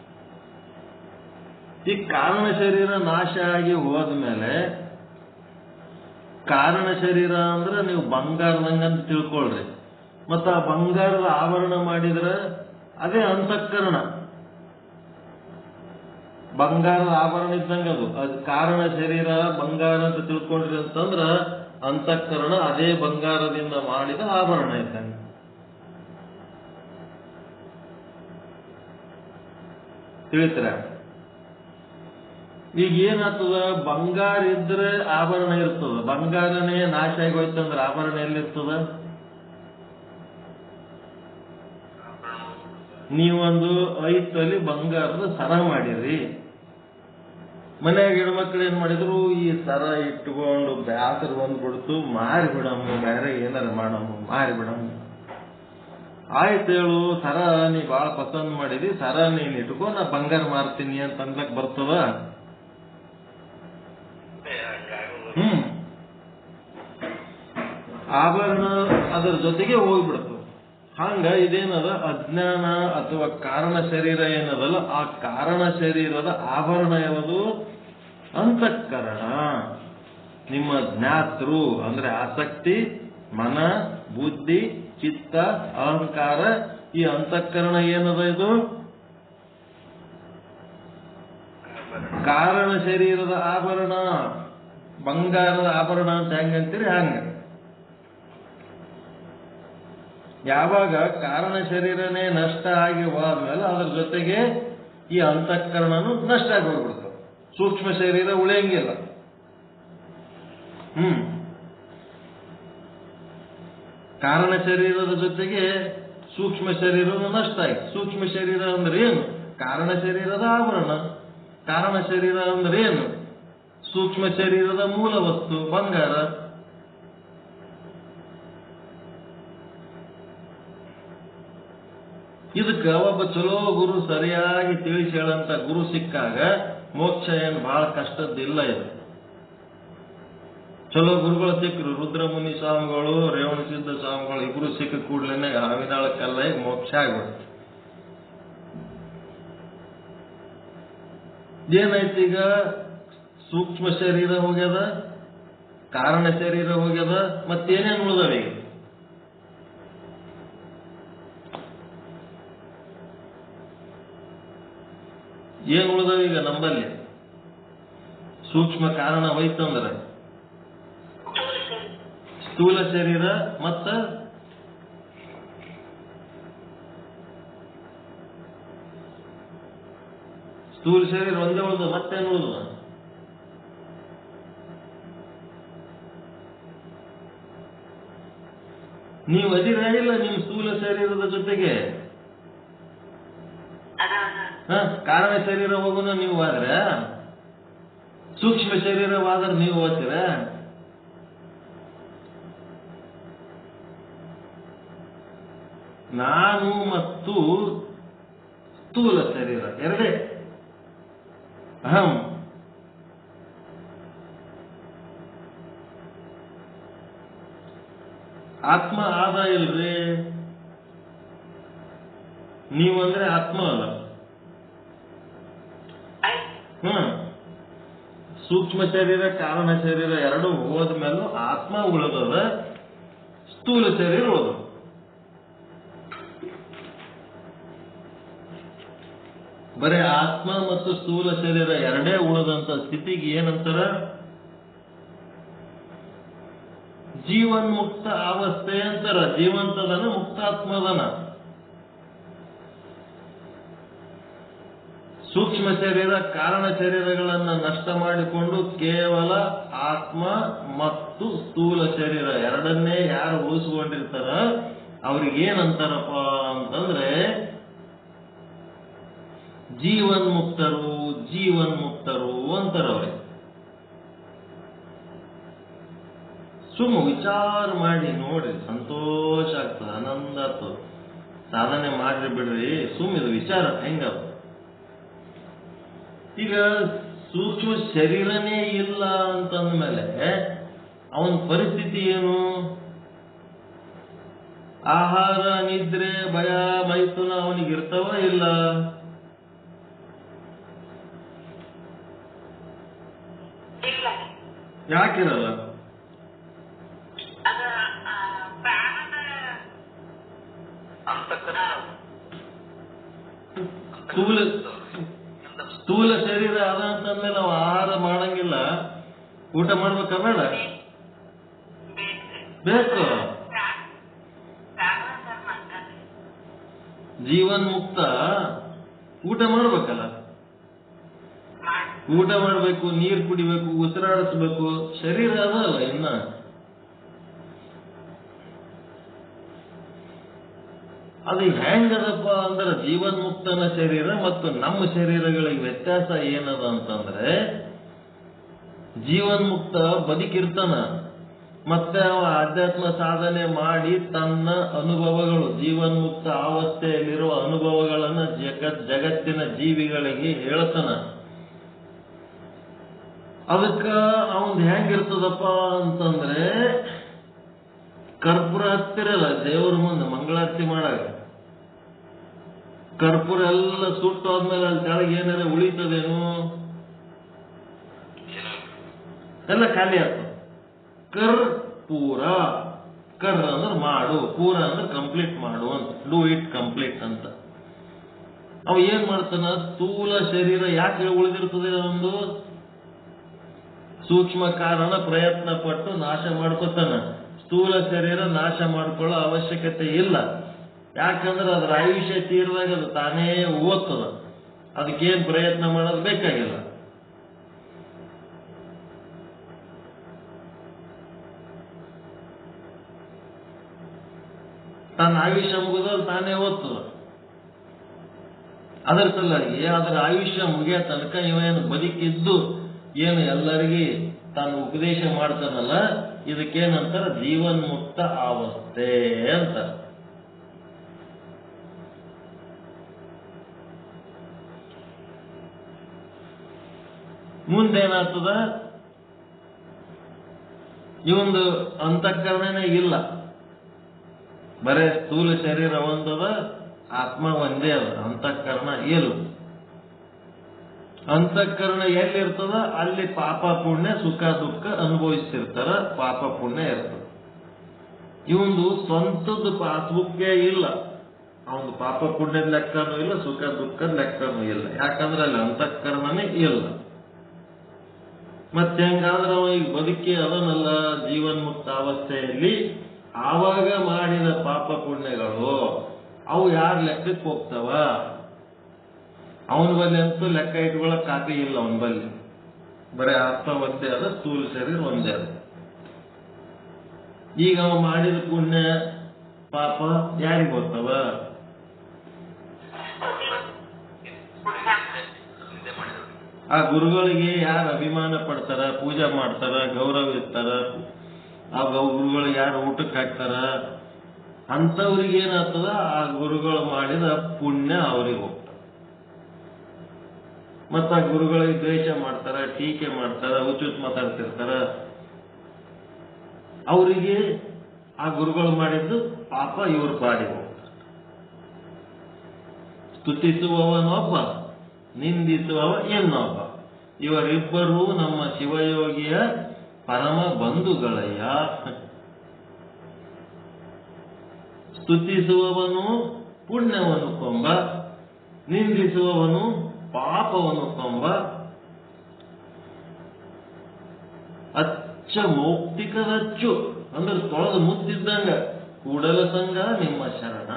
ಈ ಕಾರಣ ಶರೀರ ನಾಶ ಆಗಿ ಹೋದ್ಮೇಲೆ, ಕಾರಣ ಶರೀರ ಅಂದ್ರೆ ನೀವು ಬಂಗಾರದಂಗಂತ ತಿಳ್ಕೊಳ್ರಿ. ಮತ್ತ ಆ ಬಂಗಾರದ ಆವರಣ ಮಾಡಿದ್ರೆ ಅದೇ ಅಂತಃಕರಣ. ಬಂಗಾರದ ಆಭರಣ ಇದ್ದಂಗ ಅದು ಕಾರಣ ಶರೀರ ಬಂಗಾರ ಅಂತ ತಿಳ್ಕೊಂಡ್ರಿ ಅಂತಂದ್ರ ಅಂತಃಕರಣ ಅದೇ ಬಂಗಾರದಿಂದ ಮಾಡಿದ ಆಭರಣ ಇದ್ದಂಗ. ತಿಳಿತೀರ? ಈಗ ಏನಾಗ್ತದ, ಬಂಗಾರ ಇದ್ರೆ ಆಭರಣ ಇರ್ತದ, ಬಂಗಾರನೇ ನಾಶ ಆಗೋಯ್ತಂದ್ರೆ ಆಭರಣ ಎಲ್ಲಿರ್ತದ? ನೀವೊಂದು 5 ತೊಲಿ ಬಂಗಾರದ ಸರ ಮಾಡಿರಿ, ಮನ್ಯಾಗ ಹೆಣ್ಮಕ್ಳು ಏನ್ ಮಾಡಿದ್ರು, ಈ ಸರ ಇಟ್ಕೊಂಡು ಬ್ಯಾಸರ ಬಂದ್ಬಿಡ್ತು, ಮಾರಿ ಬಿಡಮ್ಮ, ಬೇರೆ ಏನಾರ ಮಾಡಮ್ಮ, ಮಾರಿ ಬಿಡಮ್ಮ. ಆಯ್ತು ಹೇಳು, ಸರ ನೀ ಬಾಳ ಪಸಂದ್ ಮಾಡಿದಿ, ಸರ ನೀನ್ ಇಟ್ಕೊ, ನಾ ಬಂಗಾರ ಮಾರ್ತೀನಿ ಅಂತ ಅನ್ಲಕ್ ಬರ್ತದ? ಆಭರಣ ಅದರ ಜೊತೆಗೆ ಹೋಗ್ಬಿಡ್ತು. ಹಂಗ ಇದೇನದ ಅಜ್ಞಾನ ಅಥವಾ ಕಾರಣ ಶರೀರ ಏನದಲ್ಲ, ಆ ಕಾರಣ ಶರೀರದ ಆಭರಣ ಯಾವುದು? ಅಂತಃಕರಣ. ನಿಮ್ಮ ಜ್ಞಾತೃ ಅಂದ್ರೆ ಆಸಕ್ತಿ, ಮನ, ಬುದ್ಧಿ, ಚಿತ್ತ, ಅಹಂಕಾರ ಈ ಅಂತಃಕರಣ ಏನದ ಇದು ಕಾರಣ ಶರೀರದ ಆಭರಣ. ಬಂಗಾರದ ಆಭರಣ ಅಂತ ಹೆಂಗಂತೀರಿ ಹಂಗ. ಯಾವಾಗ ಕಾರಣ ಶರೀರನೇ ನಷ್ಟ ಆಗಿ ಹೋದ್ಮೇಲೆ ಅದ್ರ ಜೊತೆಗೆ ಈ ಅಂತಃಕರಣನು ನಷ್ಟ ಆಗಿ ಹೋಗ್ಬಿಡ್ತದೆ. ಸೂಕ್ಷ್ಮ ಶರೀರ ಉಳಿಯಂಗಿಲ್ಲ. ಕಾರಣ ಶರೀರದ ಜೊತೆಗೆ ಸೂಕ್ಷ್ಮ ಶರೀರದ ನಷ್ಟ ಆಯ್ತು. ಸೂಕ್ಷ್ಮ ಶರೀರ ಅಂದ್ರೆ ಏನು? ಕಾರಣ ಶರೀರದ ಆವರಣ. ಕಾರಣ ಶರೀರ ಅಂದ್ರೆ ಏನು? ಸೂಕ್ಷ್ಮ ಶರೀರದ ಮೂಲ ವಸ್ತು ಬಂಗಾರ. ಇದಕ್ಕೆ ಒಬ್ಬ ಚಲೋ ಗುರು ಸರಿಯಾಗಿ ತಿಳಿಸಿ ಹೇಳಂತ ಗುರು ಸಿಕ್ಕಾಗ ಮೋಕ್ಷ ಏನು ಬಹಳ ಕಷ್ಟದ್ದಿಲ್ಲ. ಇದು ಚಲೋ ಗುರುಗಳು ಸಿಕ್ಕರು. ರುದ್ರಮುನಿ ಸ್ವಾಮಿಗಳು, ರೇವಣಸಿದ್ಧ ಸ್ವಾಮಿಗಳು ಇಬ್ರು ಸಿಕ್ಕ ಕೂಡ್ಲೇನೆ ಹಾವಿನಾಳ ಕಲ್ಲ ಮೋಕ್ಷ ಆಗ್ಬಿಡ್ತು. ಏನಾಯ್ತು ಈಗ? ಸೂಕ್ಷ್ಮ ಶರೀರ ಹೋಗ್ಯದ, ಕಾರಣ ಶರೀರ ಹೋಗ್ಯದ, ಮತ್ತೇನೇನು ಉಳಿದವ ಈಗ? ಏನ್ ಉಳಿದವ ಈಗ ನಂಬಲ್ಲಿ? ಸೂಕ್ಷ್ಮ ಕಾರಣ ಹೋಯ್ತಂದ್ರೆ ಸ್ಥೂಲ ಶರೀರ ಮತ್ತ ಸ್ಥೂಲ ಶರೀರ ಒಂದೇ ಉಳಿದ, ಮತ್ತೇನು ಉಳಿದ? ನೀವು ಅದಿರ ಇಲ್ಲ ನಿಮ್ಮ ಸ್ಥೂಲ ಶರೀರದ ಜೊತೆಗೆ? ಕಾರಣ ಶರೀರ ಹೋಗೋಣ ನೀವು ಆದ್ರೆ, ಸೂಕ್ಷ್ಮ ಶರೀರವಾದ್ರೆ ನೀವು ಓದ್ತೀರ? ನಾನು ಮತ್ತು ಸ್ಥೂಲ ಶರೀರ ಎರಡೇ. ಅಹಂ ಆತ್ಮ ಆದ ಇಲ್ರಿ. ನೀವಂದ್ರೆ ಆತ್ಮ ಅಲ್ಲ. ಸೂಕ್ಷ್ಮ ಶರೀರ ಕಾರಣ ಶರೀರ ಎರಡು ಹೋದ್ಮೇಲೂ ಆತ್ಮ ಉಳಿದದ, ಸ್ಥೂಲ ಶರೀರ ಉಳಿದ. ಬರೀ ಆತ್ಮ ಮತ್ತು ಸ್ಥೂಲ ಶರೀರ ಎರಡೇ ಉಳಿದಂತ ಸ್ಥಿತಿಗೆ ಏನಂತಾರ? ಜೀವನ್ಮುಕ್ತ ಅವಸ್ಥೆ ಅಂತಾರ. ಜೀವಂತದನ, ಮುಕ್ತಾತ್ಮದನ. ಸೂಕ್ಷ್ಮ ಶರೀರ ಕಾರಣ ಶರೀರಗಳನ್ನ ನಷ್ಟ ಮಾಡಿಕೊಂಡು ಕೇವಲ ಆತ್ಮ ಮತ್ತು ಸ್ಥೂಲ ಶರೀರ ಎರಡನ್ನೇ ಯಾರು ಉಳಿಸ್ಕೊಂಡಿರ್ತಾರ ಅವ್ರಿಗೇನಂತಾರಪ್ಪ ಅಂತಂದ್ರೆ ಜೀವನ್ಮುಕ್ತರು. ಜೀವನ್ಮುಕ್ತರು ಅಂತಾರ ಅವ್ರಿಗೆ. ಸುಮ್ಮ ವಿಚಾರ ಮಾಡಿ ನೋಡ್ರಿ, ಸಂತೋಷ ಆಗ್ತದ, ಆನಂದ ಆಗ್ತದ. ಸಾಧನೆ ಮಾಡ್ರಿ ಬಿಡ್ರಿ, ಸುಮ್ಮ ಇದು ವಿಚಾರ ಹೆಂಗ. ಈಗ ಸೂಕ್ಷ್ಮ ಶರೀರನೇ ಇಲ್ಲ ಅಂತಂದ್ಮೇಲೆ ಅವನ ಪರಿಸ್ಥಿತಿ ಏನು? ಆಹಾರ, ನಿದ್ರೆ, ಭಯ, ಮೈಥುನ ಅವನಿಗಿರ್ತಾವ ಇಲ್ಲ? ಯಾಕಿರಲ್ಲ? ಸ್ಥೂಲ ಶರೀರ ಅದ ಅಂತಂದ್ಮೇಲೆ ನಾವು ಆಹಾರ ಮಾಡಂಗಿಲ್ಲ, ಊಟ ಮಾಡ್ಬೇಕ ಬೇಡ? ಬೇಕು. ಜೀವನ್ ಮುಕ್ತ ಊಟ ಮಾಡ್ಬೇಕಲ್ಲ. ಊಟ ಮಾಡ್ಬೇಕು, ನೀರು ಕುಡಿಬೇಕು, ಉಸಿರಾಡಿಸ್ಬೇಕು. ಶರೀರ ಅದಲ್ಲ ಇನ್ನ. ಅದು ಹೆಂಗದಪ್ಪ ಅಂದ್ರೆ ಜೀವನ್ಮುಕ್ತನ ಶರೀರ ಮತ್ತು ನಮ್ಮ ಶರೀರಗಳಿಗೆ ವ್ಯತ್ಯಾಸ ಏನದ ಅಂತಂದ್ರೆ ಜೀವನ್ಮುಕ್ತ ಬದುಕಿರ್ತಾನ, ಮತ್ತೆ ಅವ ಆಧ್ಯಾತ್ಮ ಸಾಧನೆ ಮಾಡಿ ತನ್ನ ಅನುಭವಗಳು, ಜೀವನ್ಮುಕ್ತ ಅವಸ್ಥೆಯಲ್ಲಿರುವ ಅನುಭವಗಳನ್ನ ಜಗತ್ತಿನ ಜೀವಿಗಳಿಗೆ ಹೇಳ್ತಾನ. ಅದಕ್ಕ ಅವನ್ ಹೆಂಗಿರ್ತದಪ್ಪ ಅಂತಂದ್ರೆ ಕರ್ಪೂರ ಹತ್ತಿರಲ್ಲ ದೇವ್ರ ಮುಂದೆ ಮಂಗಳಾರತಿ ಮಾಡಾಗ, ಕರ್ಪೂರ ಎಲ್ಲ ಸುಟ್ಟೋದ್ಮೇಲೆ ಅಲ್ಲಿ ಕೆಳಗೆ ಏನಾರ ಉಳಿತದೇನು? ಎಲ್ಲ ಖಾಲಿ ಆಗ್ತದೆ. ಕರ್ಪೂರ ಕರ್ ಅಂದ್ರೆ ಮಾಡು, ಪೂರ ಅಂದ್ರೆ ಕಂಪ್ಲೀಟ್ ಮಾಡು ಅಂತ, ಡೂ ಇಟ್ ಕಂಪ್ಲೀಟ್ ಅಂತ. ಅವ ಏನ್ ಮಾಡ್ತಾನ, ಸ್ಥೂಲ ಶರೀರ ಯಾಕೆ ಉಳಿದಿರ್ತದೆ, ಒಂದು ಸೂಕ್ಷ್ಮ ಕಾರಣ ಪ್ರಯತ್ನ ಪಟ್ಟು ನಾಶ ಮಾಡ್ಕೊತಾನ. ಸ್ಥೂಲ ಶರೀರ ನಾಶ ಮಾಡ್ಕೊಳ್ಳೋ ಅವಶ್ಯಕತೆ ಇಲ್ಲ. ಯಾಕಂದ್ರೆ ಅದ್ರ ಆಯುಷ್ಯ ತೀರಿದಾಗ ಅದು ತಾನೇ ಓದ್ತದ, ಅದಕ್ಕೇನ್ ಪ್ರಯತ್ನ ಮಾಡೋದು ಬೇಕಾಗಿಲ್ಲ. ತನ್ನ ಆಯುಷ್ಯ ಮುಗಿದಲ್ಲಿ ತಾನೇ ಓದ್ತದ. ಅದರ ಸಲುವಾಗಿ ಅದರ ಆಯುಷ್ಯ ಮುಗಿಯ ತನಕ ಇವೇನು ಬದುಕಿದ್ದು ಏನು ಎಲ್ಲರಿಗೆ ತಾನು ಉಪದೇಶ ಮಾಡ್ತಾನಲ್ಲ, ಇದಕ್ಕೇನಂತಾರ ಜೀವನ್ಮುಕ್ತ ಅವಸ್ಥೆ ಅಂತ. ಮುಂದೇನಾಗ್ತದ, ಇವಂದು ಅಂತಃಕರಣನೇ ಇಲ್ಲ, ಬರೇ ಸ್ಥೂಲ ಶರೀರ ಒಂದದ, ಆತ್ಮ ಒಂದೇ ಅದ, ಅಂತಃಕರಣ ಇಲ್ಲ. ಅಂತಃಕರಣ ಎಲ್ಲಿರ್ತದ ಅಲ್ಲಿ ಪಾಪ ಪುಣ್ಯ ಸುಖ ದುಃಖ ಅನುಭವಿಸ್ತಿರ್ತಾರ, ಪಾಪ ಪುಣ್ಯ ಇರ್ತದ. ಇವಂದು ಸ್ವಂತದ ಪಾಸ್ಬುಕ್ಕೇ ಇಲ್ಲ, ಅವನು ಪಾಪ ಪುಣ್ಯದ ಲೆಕ್ಕನೂ ಇಲ್ಲ, ಸುಖ ದುಃಖದ ಲೆಕ್ಕನೂ ಇಲ್ಲ. ಯಾಕಂದ್ರೆ ಅಲ್ಲಿ ಅಂತಃಕರಣನೇ ಇಲ್ಲ. ಮತ್ತೆ ಹೆಂಗಾದ್ರೆ ಅವ ಈಗ ಬದುಕಿ ಅದನ್ನಲ್ಲ ಜೀವನ್ಮುಕ್ತ ಅವಸ್ಥೆಯಲ್ಲಿ, ಆವಾಗ ಮಾಡಿದ ಪಾಪ ಪುಣ್ಯಗಳು ಅವು ಯಾರ ಲೆಕ್ಕಕ್ಕೆ ಹೋಗ್ತಾವ? ಅವನ ಬಲ್ಲಿ ಅಂತೂ ಲೆಕ್ಕ ಇಟ್ಕೊಳ್ಳಕ್ ಕಾಪಿ ಇಲ್ಲ. ಅವನ ಬಲ್ಲಿ ಬರೀ ಆತ್ಮ ಒಂದೇ ಅದ, ಸ್ಥೂಲ ಶರೀರ ಒಂದೇ ಅದ. ಈಗ ಅವ ಮಾಡಿದ ಪುಣ್ಯ ಪಾಪ ಯಾರಿಗೆ ಗೊತ್ತವ? ಆ ಗುರುಗಳಿಗೆ ಯಾರು ಅಭಿಮಾನ ಪಡ್ತಾರ, ಪೂಜೆ ಮಾಡ್ತಾರ, ಗೌರವಿಸ್ತಾರ, ಆ ಗುರುಗಳಿಗೆ ಯಾರು ಊಟಕ್ಕೆ ಹಾಕ್ತಾರ, ಅಂಥವ್ರಿಗೆ ಏನಾಗ್ತದ, ಆ ಗುರುಗಳು ಮಾಡಿದ ಪುಣ್ಯ ಅವ್ರಿಗೆ ಹೋಗ್ತದೆ. ಮತ್ತ ಆ ಗುರುಗಳಿಗೆ ದ್ವೇಷ ಮಾಡ್ತಾರ, ಟೀಕೆ ಮಾಡ್ತಾರ, ಹುಚ್ಚುಚ್ಚು ಮಾತಾಡ್ತಿರ್ತಾರ, ಅವರಿಗೆ ಆ ಗುರುಗಳು ಮಾಡಿದ್ದು ಪಾಪ ಇವ್ರ ಪಾಡಿಗೆ ಹೋಗ್ತಾರೆ. ಸ್ತುತಿಸುವವನೊಬ್ಬ, ನಿಂದಿಸುವವ ಇನ್ನೊಬ್ಬ. ಇವರಿಬ್ಬರೂ ನಮ್ಮ ಶಿವಯೋಗಿಯ ಪರಮ ಬಂಧುಗಳಯ್ಯ. ಸ್ತುತಿಸುವವನು ಪುಣ್ಯವನ್ನು ಕೊಂಬ, ನಿಂದಿಸುವವನು ಪಾಪವನ್ನು ಕೊಂಬ. ಅಚ್ಚ ಮೌಕ್ತಿಕದಚ್ಚು ಅಂದ್ರೆ ತೊಳೆದು ಮುತ್ತಿದ್ದಂಗ, ಕೂಡಲ ಸಂಘ ನಿಮ್ಮ ಶರಣ.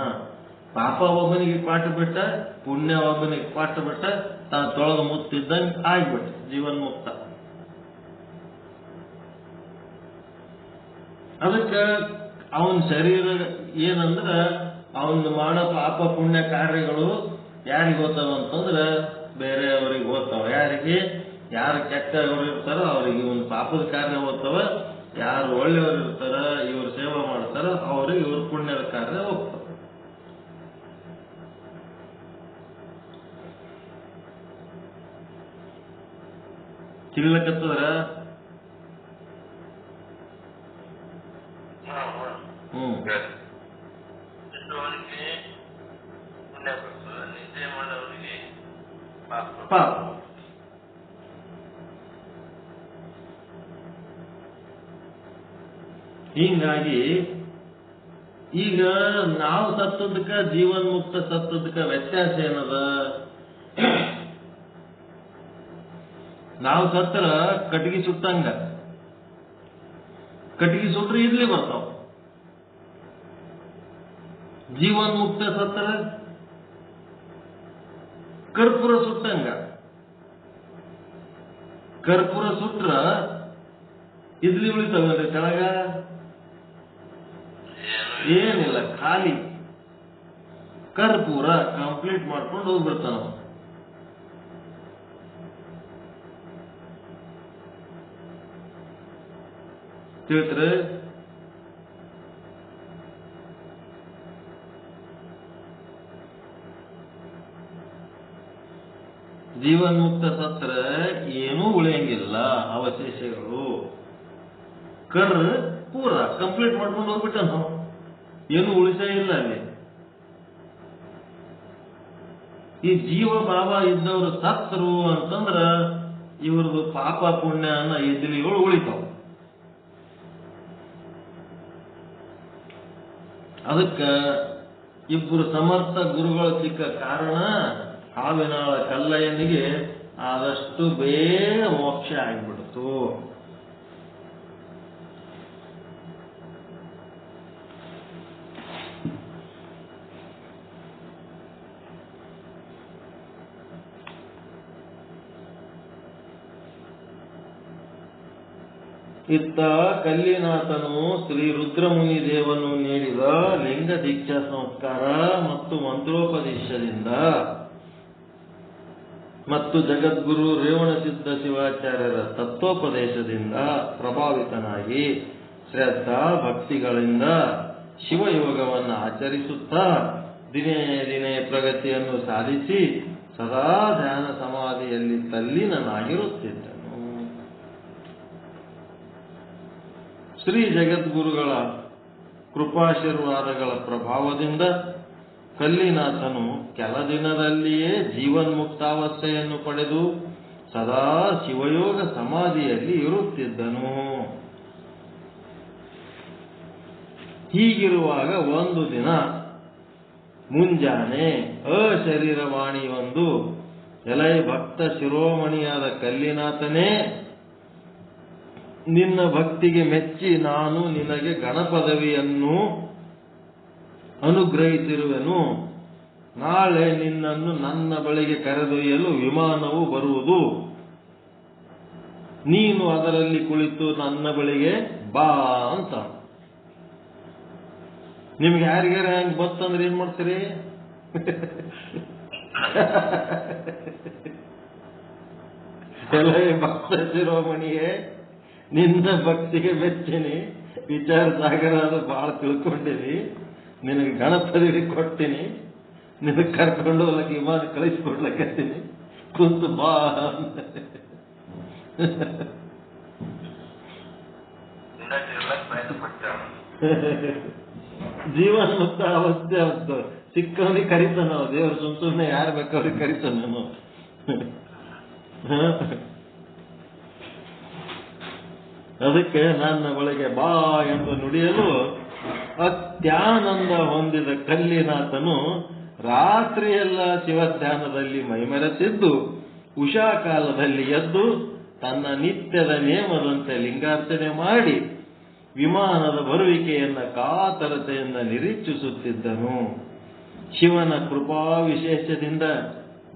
ಪಾಪ ಒಬ್ಬನಿಗೆ ಪಾಠ ಬಿಟ್ಟ, ಪುಣ್ಯ ಒಬ್ಬನಿಗೆ ಪಾಠ ಬಿಟ್ಟ, ತಾನು ತೊಳೆದು ಮುತ್ತಿದ್ದಂಗ ಆಗ್ಬಿಟ್ಟ, ಜೀವನ್ಮುಕ್ತ. ಅದಕ್ಕೆ ಅವನ ಶರೀರ ಏನಂದ್ರ, ಅವನು ಮಾಡೋ ಪಾಪ ಪುಣ್ಯ ಕಾರ್ಯಗಳು ಯಾರಿಗೆ ಓದ್ತಾವ ಅಂತಂದ್ರ ಬೇರೆಯವ್ರಿಗೆ ಓದ್ತಾವ. ಯಾರಿಗೆ? ಯಾರು ಕೆಟ್ಟವರು ಇರ್ತಾರೋ ಅವ್ರಿಗೆ ಇವನ್ ಪಾಪದ ಕಾರ್ಯ ಓದ್ತಾವ, ಯಾರು ಒಳ್ಳೆಯವರು ಇರ್ತಾರ, ಇವ್ರು ಸೇವೆ ಮಾಡ್ತಾರ, ಅವ್ರಿಗೆ ಇವ್ರ ಪುಣ್ಯದ ಕಾರ್ಯ ಹೋಗ್ತಾವ. ತಿಳಿಲಕತ್ತದ್ರ? ಪಾಪ. ಹೀಗಾಗಿ ಈಗ ನಾವು ಸತ್ತದಕ್ಕ ಜೀವನ್ಮುಕ್ತ ಸತ್ತದಕ್ಕ ವ್ಯತ್ಯಾಸ ಏನದ? ನಾವು ಸತ್ರ ಕಟ್ಟಿಗೆ ಸುಟ್ಟಂಗ, ಕಟ್ಟಿಗೆ ಸುಟ್ರೆ ಇಡ್ಲಿ ಬರ್ತಾವ. ಜೀವನ್ಮುಕ್ತ ಸತ್ರ ಕರ್ಪೂರ ಸುಟ್ಟಂಗ. ಕರ್ಪೂರ ಸುಟ್ರ ಇಡ್ಲಿ ಉಳಿತಾವಲ್ರಿ ಕೆಳಗ? ಏನಿಲ್ಲ, ಖಾಲಿ ಕರ್ಪೂರ ಕಂಪ್ಲೀಟ್ ಮಾಡ್ಕೊಂಡು ಹೋಗ್ಬಿಡ್ತಾನ. ತಿಳಿತ್ರೆ? ಜೀವನ್ಮುಕ್ತ ಸತ್ರ ಏನೂ ಉಳಿಯಂಗಿಲ್ಲ, ಅವಶೇಷಗಳು. ಕರ್ ಪೂರ ಕಂಪ್ಲೀಟ್ ಮಾಡ್ಕೊಂಡು ಹೋಗ್ಬಿಟ್ಟ ನಾವು, ಏನು ಉಳಿಸ ಇಲ್ಲ ಅಲ್ಲಿ. ಈ ಜೀವ ಭಾವ ಇದ್ದವರು ಸತ್ರು ಅಂತಂದ್ರ ಇವ್ರದ್ದು ಪಾಪ ಪುಣ್ಯ ಅನ್ನೋ ಇದ್ಲಿಗಳು ಉಳಿತಾವ. ಅದಕ್ಕೆ ಇಬ್ಬರು ಸಮರ್ಥ ಗುರುಗಳು ಸಿಕ್ಕ ಕಾರಣ ಹಾವಿನಾಳ ಕಲ್ಲಯ್ಯನಿಗೆ ಆದಷ್ಟು ಬೇಗ ಮೋಕ್ಷ ಆಗಿಬಿಡ್ತು. ಇತ್ತ ಕಲ್ಲಿನಾಥನು ಶ್ರೀ ರುದ್ರಮುನಿ ದೇವನು ನೀಡಿದ ಲಿಂಗ ದೀಕ್ಷಾ ಸಂಸ್ಕಾರ ಮತ್ತು ಮಂತ್ರೋಪದೇಶದಿಂದ ಮತ್ತು ಜಗದ್ಗುರು ರೇವಣಸಿದ್ಧ ಶಿವಾಚಾರ್ಯರ ತತ್ವೋಪದೇಶದಿಂದ ಪ್ರಭಾವಿತನಾಗಿ ಶ್ರದ್ಧಾ ಭಕ್ತಿಗಳಿಂದ ಶಿವಯೋಗವನ್ನು ಆಚರಿಸುತ್ತಾ ದಿನೇ ದಿನೇ ಪ್ರಗತಿಯನ್ನು ಸಾಧಿಸಿ ಸದಾ ಧ್ಯಾನ ಸಮಾಧಿಯಲ್ಲಿ ತಲ್ಲೀನನಾಗಿರುತ್ತಿದ್ದನು. ಶ್ರೀ ಜಗದ್ಗುರುಗಳ ಕೃಪಾಶೀರ್ವಾದಗಳ ಪ್ರಭಾವದಿಂದ ಕಲ್ಲಿನಾಥನು ಕೆಲ ದಿನದಲ್ಲಿಯೇ ಜೀವನ್ಮುಕ್ತಾವಸ್ಥೆಯನ್ನು ಪಡೆದು ಸದಾ ಶಿವಯೋಗ ಸಮಾಧಿಯಲ್ಲಿ ಇರುತ್ತಿದ್ದನು. ಹೀಗಿರುವಾಗ ಒಂದು ದಿನ ಮುಂಜಾನೆ ಅಶರೀರವಾಣಿಯೊಂದು, ಎಲೈ ಭಕ್ತ ಶಿರೋಮಣಿಯಾದ ಕಲ್ಲಿನಾಥನೇ, ನಿನ್ನ ಭಕ್ತಿಗೆ ಮೆಚ್ಚಿ ನಾನು ನಿನಗೆ ಗಣಪದವಿಯನ್ನು ಅನುಗ್ರಹಿಸಿರುವೆನು. ನಾಳೆ ನಿನ್ನನ್ನು ನನ್ನ ಬಳಿಗೆ ಕರೆದೊಯ್ಯಲು ವಿಮಾನವು ಬರುವುದು. ನೀನು ಅದರಲ್ಲಿ ಕುಳಿತು ನನ್ನ ಬಳಿಗೆ ಬಾ ಅಂತ. ನಿಮ್ಗೆ ಯಾರಿಗಾರ ಹೆಂಗ್ ಬತ್ತಂದ್ರೆ ಏನ್ ಮಾಡ್ತೀರಿ? ಎಲೈ ಭಕ್ತ ಶಿರೋಮಣಿಯೇ, ನಿನ್ನ ಭಕ್ತಿಗೆ ಮೆಚ್ಚಿನಿ, ವಿಚಾರ ಸಾಗರ ಅದು ಬಹಳ ತಿಳ್ಕೊಂಡಿನಿ, ನಿನಗೆ ಗಣಪತಿ ಕೊಡ್ತೀನಿ, ನಿನಗೆ ಕರ್ಕೊಂಡು ಹೋಗ್ಲಕ್ಕೆ ವಿಮಾನ ಕಳಿಸ್ಕೊಡ್ಲಕತ್ತೀನಿ, ಕುಂತು ಬಾ. ಜೀವನ್ ಮುಕ್ತ ಅವಸ್ಥೆ ಅವತ್ತು ಸಿಕ್ಕವನಿಗೆ ಕರಿತಾನ ದೇವರು, ಸುಮ್ಮನೆ ಯಾರು ಬೇಕವ್ರಿಗೆ ಕರಿತಾನ. ಅದಕ್ಕೆ ನನ್ನ ಬಳಿಗೆ ಬಾ ಎಂದು ನುಡಿಯಲು ಅತ್ಯಾನಂದ ಹೊಂದಿದ ಕಲ್ಲಿನಾಥನು ರಾತ್ರಿಯೆಲ್ಲ ಶಿವಧ್ಯಾನದಲ್ಲಿ ಮೈಮರೆತಿದ್ದು ಉಷಾ ಕಾಲದಲ್ಲಿ ಎದ್ದು ತನ್ನ ನಿತ್ಯದ ನೇಮದಂತೆ ಲಿಂಗಾರ್ಚನೆ ಮಾಡಿ ವಿಮಾನದ ಬರುವಿಕೆಯನ್ನ ಕಾತರತೆಯಿಂದ ನಿರೀಕ್ಷಿಸುತ್ತಿದ್ದನು. ಶಿವನ ಕೃಪಾ ವಿಶೇಷದಿಂದ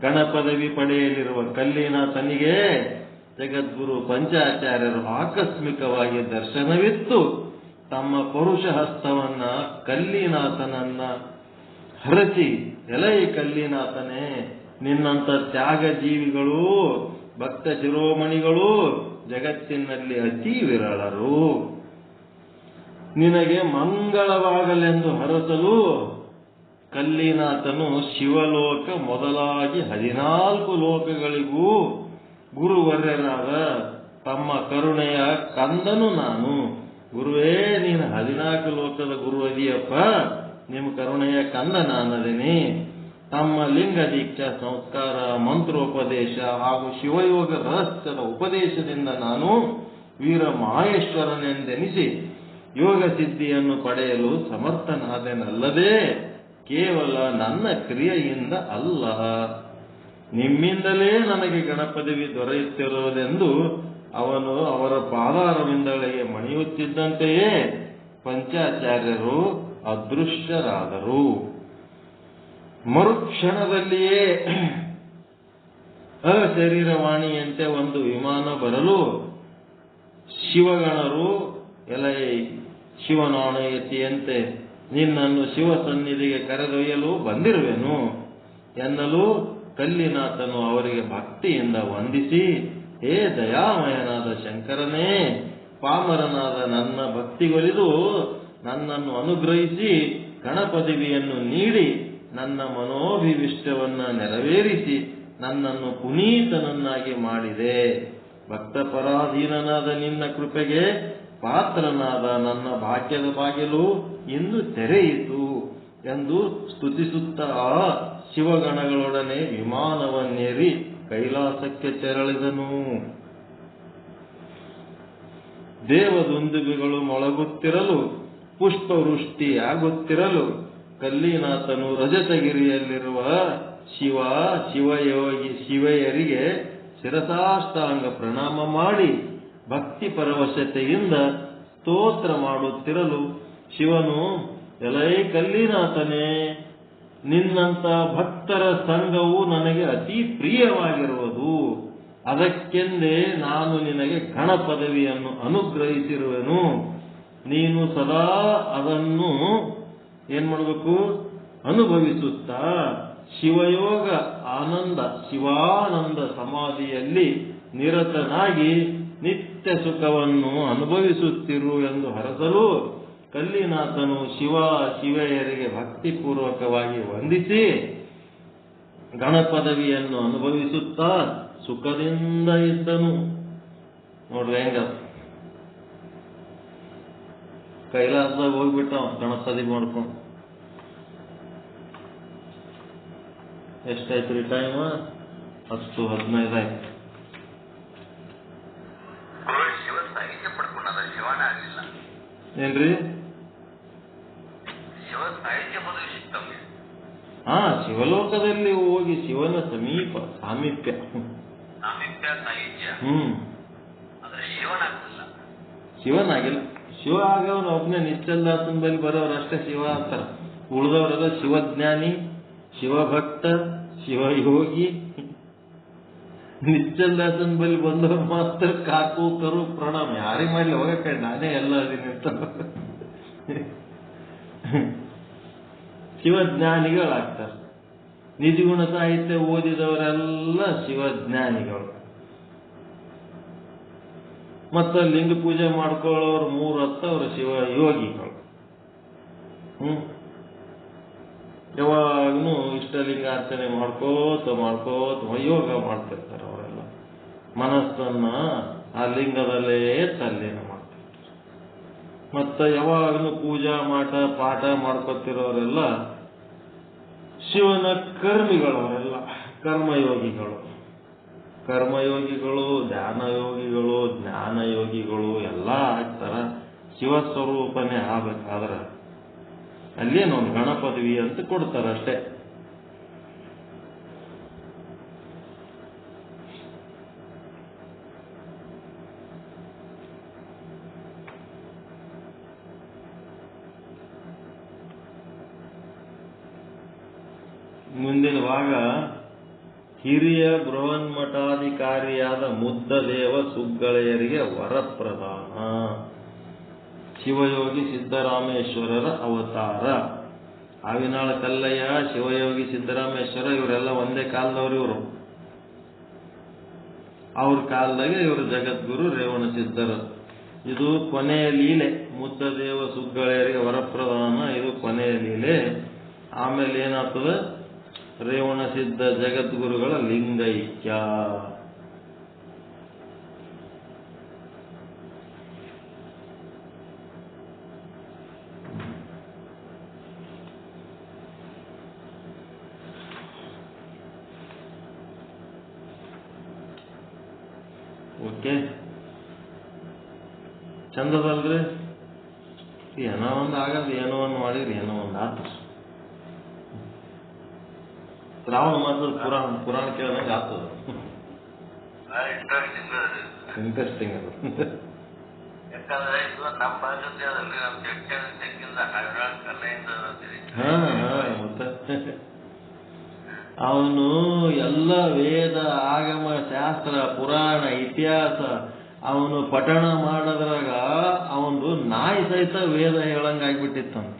ಗಣಪದವಿ ಪಡೆಯಲಿರುವ ಕಲ್ಲಿನಾಥನಿಗೆ ಜಗದ್ಗುರು ಪಂಚಾಚಾರ್ಯರು ಆಕಸ್ಮಿಕವಾಗಿ ದರ್ಶನವಿತ್ತು ತಮ್ಮ ಪರುಷ ಹಸ್ತವನ್ನ ಕಲ್ಲಿನಾಥನನ್ನ ಹರಸಿ, ಎಲೈ ಕಲ್ಲಿನಾಥನೇ, ನಿನ್ನಂತ ತ್ಯಾಗ ಜೀವಿಗಳು ಭಕ್ತ ಶಿರೋಮಣಿಗಳು ಜಗತ್ತಿನಲ್ಲಿ ಅತಿ ವಿರಳರು. ನಿನಗೆ ಮಂಗಳವಾಗಲೆಂದು ಹರಸಲು ಕಲ್ಲಿನಾಥನು ಶಿವಲೋಕ ಮೊದಲಾಗಿ 14 ಲೋಕಗಳಿಗೂ ಗುರುವರ್ಯರಾದ ತಮ್ಮ ಕರುಣೆಯ ಕಂದನು ನಾನು. ಗುರುವೇ, ನೀನು 14 ಲೋಕದ ಗುರು ಅದೀಯಪ್ಪ, ನಿಮ್ಮ ಕರುಣೆಯ ಕಂದ ನಾನದೇನೆ. ತಮ್ಮ ಲಿಂಗ ದೀಕ್ಷಾ ಸಂಸ್ಕಾರ, ಮಂತ್ರೋಪದೇಶ ಹಾಗೂ ಶಿವಯೋಗ ರಹಸ್ಯದ ಉಪದೇಶದಿಂದ ನಾನು ವೀರ ಮಹೇಶ್ವರನೆಂದೆನಿಸಿ ಯೋಗ ಸಿದ್ಧಿಯನ್ನು ಪಡೆಯಲು ಸಮರ್ಥನಾದೆನಲ್ಲದೆ ಕೇವಲ ನನ್ನ ಕ್ರಿಯೆಯಿಂದ ಅಲ್ಲ, ನಿಮ್ಮಿಂದಲೇ ನನಗೆ ಗಣಪದವಿ ದೊರೆಯುತ್ತಿರುವುದೆಂದು ಅವನು ಅವರ ಪಾದಾರವಿಂದಗಳಿಗೆ ಮಣಿಯುತ್ತಿದ್ದಂತೆಯೇ ಪಂಚಾಚಾರ್ಯರು ಅದೃಶ್ಯರಾದರು. ಮರುಕ್ಷಣದಲ್ಲಿಯೇ ಅಶರೀರವಾಣಿಯಂತೆ ಒಂದು ವಿಮಾನ ಬರಲು ಶಿವಗಣರು, ಎಲೈ ಶಿವನಾಣಯತಿಯಂತೆ ನಿನ್ನನ್ನು ಶಿವ ಸನ್ನಿಧಿಗೆ ಕರೆದೊಯ್ಯಲು ಬಂದಿರುವೆನು ಎನ್ನಲು ಕಲ್ಲಿನಾಥನು ಅವರಿಗೆ ಭಕ್ತಿಯಿಂದ ವಂದಿಸಿ, ಹೇ ದಯಾಮಯನಾದ ಶಂಕರನೇ, ಪಾಮರನಾದ ನನ್ನ ಭಕ್ತಿಗೊಲಿದು ನನ್ನನ್ನು ಅನುಗ್ರಹಿಸಿ ಗಣಪದವಿಯನ್ನು ನೀಡಿ ನನ್ನ ಮನೋಭಿವಿಷ್ಟವನ್ನ ನೆರವೇರಿಸಿ ನನ್ನನ್ನು ಪುನೀತನನ್ನಾಗಿ ಮಾಡಿದೆ. ಭಕ್ತ ಪರಾಧೀನನಾದ ನಿನ್ನ ಕೃಪೆಗೆ ಪಾತ್ರನಾದ ನನ್ನ ಭಾಗ್ಯದ ಬಾಗಿಲು ಇಂದು ತೆರೆಯಿತು ಎಂದು ಸ್ತುತಿಸುತ್ತಾ ಶಿವಗಣಗಳೊಡನೆ ವಿಮಾನವನ್ನೇರಿ ಕೈಲಾಸಕ್ಕೆ ತೆರಳಿದನು. ದೇವದುಂದುಬಿಗಳು ಮೊಳಗುತ್ತಿರಲು ಪುಷ್ಪವೃಷ್ಟಿ ಆಗುತ್ತಿರಲು ಕಲ್ಲಿನಾಥನು ರಜತಗಿರಿಯಲ್ಲಿರುವ ಶಿವೆಯರಿಗೆ ಶಿರಸಾಷ್ಟಾಂಗ ಪ್ರಣಾಮ ಮಾಡಿ ಭಕ್ತಿ ಪರವಶತೆಯಿಂದ ಸ್ತೋತ್ರ ಮಾಡುತ್ತಿರಲು ಶಿವನು, ಎಲೈ ಕಲ್ಲಿನಾಥನೇ, ನಿನ್ನಂತ ಭಕ್ತರ ಸಂಘವು ನನಗೆ ಅತಿ ಪ್ರಿಯವಾಗಿರುವುದು. ಅದಕ್ಕೆಂದೇ ನಾನು ನಿನಗೆ ಗಣ ಪದವಿಯನ್ನು ಅನುಗ್ರಹಿಸಿರುವೆನು. ನೀನು ಸದಾ ಅದನ್ನು ಏನ್ ಮಾಡಬೇಕು? ಅನುಭವಿಸುತ್ತಾ ಶಿವಾನಂದ ಸಮಾಧಿಯಲ್ಲಿ ನಿರತನಾಗಿ ನಿತ್ಯ ಸುಖವನ್ನು ಅನುಭವಿಸುತ್ತಿರು ಎಂದು ಹರಸಲು ಕಲ್ಲಿನಾಥನು ಶಿವೆಯರಿಗೆ ಭಕ್ತಿಪೂರ್ವಕವಾಗಿ ವಂದಿಸಿ ಗಣಪದವಿಯನ್ನು ಅನುಭವಿಸುತ್ತಾ ಸುಖದಿಂದ ಇದ್ದನು. ನೋಡ್ರಿ ಹೆಂಗ ಕೈಲಾಸದಾಗ ಹೋಗ್ಬಿಟ್ಟ ಗಣಪತಿ ಮಾಡ್ಕೊಂಡು. ಎಷ್ಟಾಯ್ತು ಟೈಮ್? 10-15 ಆಯ್ತು. ಶಿವ ಸಾಹಿತ್ಯ ಪಡ್ಕೊಂಡ ಶಿವನೇ ಆಗಲಿಲ್ಲ ಏನ್ರಿ? ಶಿವ ಸಾಹಿತ್ಯ ಪದವಿ ಸಿಕ್ತವ್ಗೆ. ಶಿವಲೋಕದಲ್ಲಿ ಹೋಗಿ ಶಿವನ ಸಾಮೀಪ್ಯ ಸಾಹಿತ್ಯ. ಆದ್ರೆ ಶಿವನಾಗಿಲ್ಲ. ಶಿವ ಆಗವನು ಒಬ್ಬನೇ ನಿಶ್ಚಲ್ದಾಸನ ಬಳಿ ಬರೋರು ಅಷ್ಟೇ ಶಿವ ಅಂತಾರ. ಉಳಿದವರೆಲ್ಲ ಶಿವಜ್ಞಾನಿ, ಶಿವಭಕ್ತ, ಶಿವಯೋಗಿ. ನಿಶ್ಚಲ್ದಾಸನ ಬಳಿ ಬಂದವರು ಮಾತ್ರ ಕಾಕು ಕರು ಪ್ರಣಾಮ. ಯಾರಿಗೆ ಮಾಡ್ಲಿ ಹೋಗಕ್ಕೆ ನಾನೇ ಎಲ್ಲ ಅದೀನಿ ಅಂತ ಶಿವಜ್ಞಾನಿಗಳಾಗ್ತಾರೆ. ನಿಜಗುಣ ಸಾಹಿತ್ಯ ಓದಿದವರೆಲ್ಲ ಶಿವಜ್ಞಾನಿಗಳು. ಮತ್ತ ಲಿಂಗ ಪೂಜೆ ಮಾಡ್ಕೊಳ್ಳೋರು 3 ಅವರು ಶಿವಯೋಗಿಗಳು. ಯಾವಾಗಲೂ ಇಷ್ಟಲಿಂಗಾರ್ಚನೆ ಮಾಡ್ಕೋತ ಯೋಗ ಮಾಡ್ತಿರ್ತಾರೆ ಅವರೆಲ್ಲ. ಮನಸ್ಸನ್ನ ಆ ಲಿಂಗದಲ್ಲೇ ತಲ್ಲೀನ ಮಾಡ್ತಿರ್ತಾರೆ. ಮತ್ತ ಯಾವಾಗಲೂ ಪೂಜಾ ಪಾಠ ಮಾಡ್ಕೊತಿರೋರೆಲ್ಲ ಶಿವನ ಕರ್ಮಿಗಳವರೆಲ್ಲ, ಕರ್ಮಯೋಗಿಗಳು, ಧ್ಯಾನಯೋಗಿಗಳು, ಜ್ಞಾನಯೋಗಿಗಳು ಎಲ್ಲ ಆಗ್ತಾರ. ಶಿವಸ್ವರೂಪನೇ ಆಗ್ಬೇಕಾದ್ರೆ ಅಲ್ಲೇನೊಂದು ಗಣಪದವಿ ಅಂತ ಕೊಡ್ತಾರಷ್ಟೇ. ಮುಂದಿನ ಭಾಗ ಹಿರಿಯ ಬೃಹನ್ಮಠಾಧಿಕಾರಿಯಾದ ಮುದ್ದದೇವ ಸುಗ್ಗಳೆಯರಿಗೆ ವರಪ್ರದಾನ. ಶಿವಯೋಗಿ ಸಿದ್ದರಾಮೇಶ್ವರರ ಅವತಾರ. ಆವಿನಾಳ ಕಲ್ಲಯ್ಯ, ಶಿವಯೋಗಿ ಸಿದ್ದರಾಮೇಶ್ವರ ಇವರೆಲ್ಲ ಒಂದೇ ಕಾಲದವರು. ಇವರು ಅವ್ರ ಕಾಲದಾಗೆ ಇವರು ಜಗದ್ಗುರು ರೇವಣ ಸಿದ್ಧರು. ಇದು ಕೊನೆಯ ಲೀಲೆ. ಮುದ್ದದೇವ ಸುಗ್ಗಳೆಯರಿಗೆ ವರಪ್ರದಾನ ಇದು ಕೊನೆಯ ಲೀಲೆ. ಆಮೇಲೆ ಏನಾಗ್ತದ? ರೇವಣ ಸಿದ್ಧ ಜಗದ್ಗುರುಗಳ ಲಿಂಗೈಕ್ಯ. ಓಕೆ, ಚಂದದಲ್ರಿ? ಏನೋ ಒಂದು ಆಗದು, ಏನೋ ಒಂದು ಮಾಡಿರಿ, ಏನೋ ಒಂದು ಆತು. ಶ್ರಾವಣ ಮಾಸದ ಪುರಾಣ ಕೇಳಿದಂಗೆ ಆಗ್ತದ. ಇಂಟ್ರೆಸ್ಟಿಂಗ್ ಅದು. ಯಾಕಂದ್ರೆ ನಮ್ಮ ಭಾಗದಲ್ಲಿ ಅದರಲ್ಲಿ ನಮ್ಮ ತೆಕ್ಕಿಂದ ಕಲೆಯಿಂದ ಮತ್ತೆ ಅವನು ಎಲ್ಲ ವೇದ, ಆಗಮ, ಶಾಸ್ತ್ರ, ಪುರಾಣ, ಇತಿಹಾಸ ಅವನು ಪಠಣ ಮಾಡೋದ್ರಾಗ ಅವನು ನಾಯಿ ಸಹಿತ ವೇದ ಹೇಳಂಗ ಆಗ್ಬಿಟ್ಟಿತ್ತಂತ.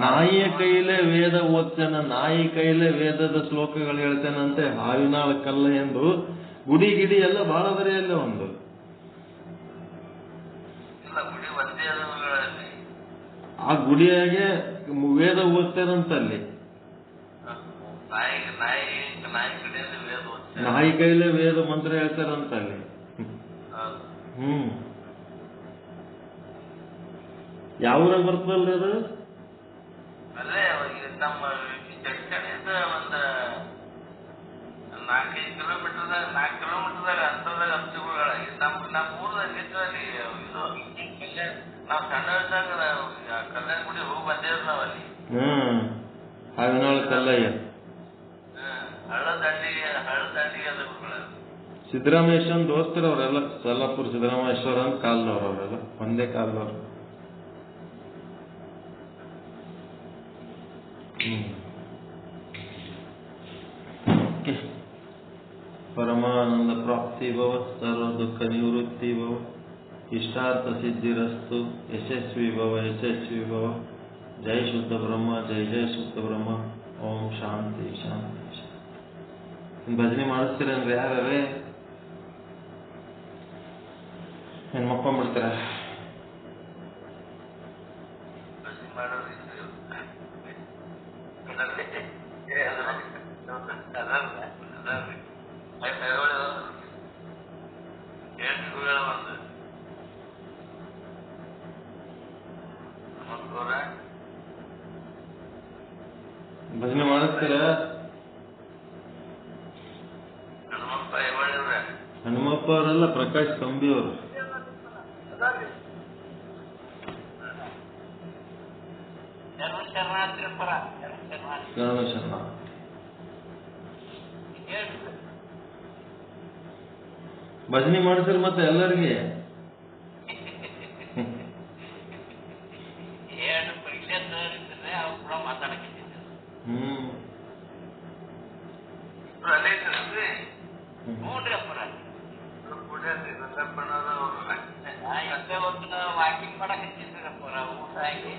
ನಾಯಿಯ ಕೈಲೇ ವೇದ ಓದ್ತೇನೆ, ನಾಯಿ ಕೈಲೇ ವೇದದ ಶ್ಲೋಕಗಳು ಹೇಳ್ತೇನಂತೆ. ಹಾವಿನಾಳ ಕಲ್ಲ ಎಂದು ಗುಡಿ ಗಿಡಿ ಎಲ್ಲ ಬಹಳ ಬರೆಯಲ್ಲ ಒಂದು. ಆ ಗುಡಿಯಾಗೆ ವೇದ ಓದ್ತೇನಂತಲ್ಲಿ. ನಾಯಿ ಕೈಲೇ ವೇದ ಮಂತ್ರ ಹೇಳ್ತಾರಂತಲ್ಲಿ. ಯಾವ್ರ ಬರ್ತದಲ್ರಿ ಅದು? ಅಲ್ಲೇ ನಮ್ಮ ಜಂಕ್ಷನಿಂದ ಒಂದು 4 ಕಿಲೋಮೀಟರ್ದಾಗ ಅಂತರದಾಗ ಅಂಶಗಳ ನಮ್ಮ ಊರಲ್ಲಿ ಇದು ನಾವು ಸಣ್ಣ ವಯಸ್ಸಾಗ ಕಲ್ಯಾಣ ಗುಡಿ ಹೋಗಿ ಬಂದೇವ್ರಿ ನಾವ್ ಅಲ್ಲಿ. ಹಾವಿನೊಳ ಕಲ್ಲಯ್ಯ ಹಳ್ಳ ದಂಡಿಗೆ ಅದ ಸಿದ್ದರಾಮೇಶ್ವರನ್ ದೋಸ್ತರು ಅವರೆಲ್ಲ. ಸೊಲ್ಲಾಪುರ ಸಿದ್ದರಾಮೇಶ್ವರ ಅಂತ ಕಾಲದವ್ರು ಅವರೆಲ್ಲ, ಒಂದೇ ಕಾಲದವ್ರು. ಪರಮಾನಂದ ಪ್ರಾಪ್ತಿ ಭವ, ಸರ್ವ ದುಃಖ ನಿವೃತ್ತಿ ಭವ, ಇಷ್ಟಾರ್ಥ ಸಿದ್ಧಿರಸ್ತು, ಯಶಸ್ವಿ ಭವ ಯಶಸ್ವಿ ಭವ. ಜೈ ಶುದ್ಧ ಬ್ರಹ್ಮ, ಜೈ ಜೈ ಶುದ್ಧ ಬ್ರಹ್ಮ. ಓಂ ಶಾಂತಿ ಶಾಂತಿ ಶಾಂತಿ. ಭಜನೆ ಮಾಡಿಸ್ತೀರನ್ರಿ ಯಾರೇ? ಏನ್ ಮಕ್ಕೊಂಡ್ಬಿಡ್ತೀರ? ಭಜನೆ ಮಾಡಿಸ್ತೀರ? ಹನುಮಪ್ಪ ಅವರೆಲ್ಲ ಪ್ರಕಾಶ್ ಕಂಬಿ ಅವರು. ಶರಣ ಶರಣ. ಭಜನೆ ಮಾಡಿಸ್ರಿ ಮತ್ತೆ ಎಲ್ಲರಿಗೆ. ವಾಕಿಂಗ್ ಮಾಡಕ್ ಊಟ ಆಗಿ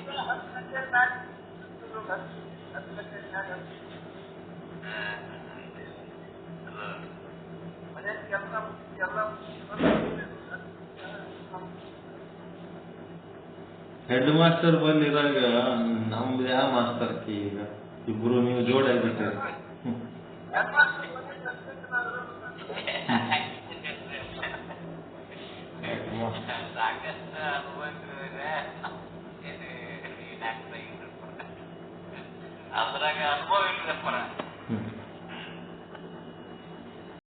ಹೆಡ್ ಮಾಸ್ಟರ್ ಬಂದಿರಾಗ ನಮ್ದು ಯಾವ ಮಾಸ್ತರ್ ಈಗ ಇಬ್ರು ನೀವು ಜೋಡಾಗ್ಬಿಟ್ರೆ. ಸಾಕಷ್ಟು ಅನುಭವ ಅದ್ರಾಗ ಅನುಭವ ಇಲ್ರಪ್ಪ.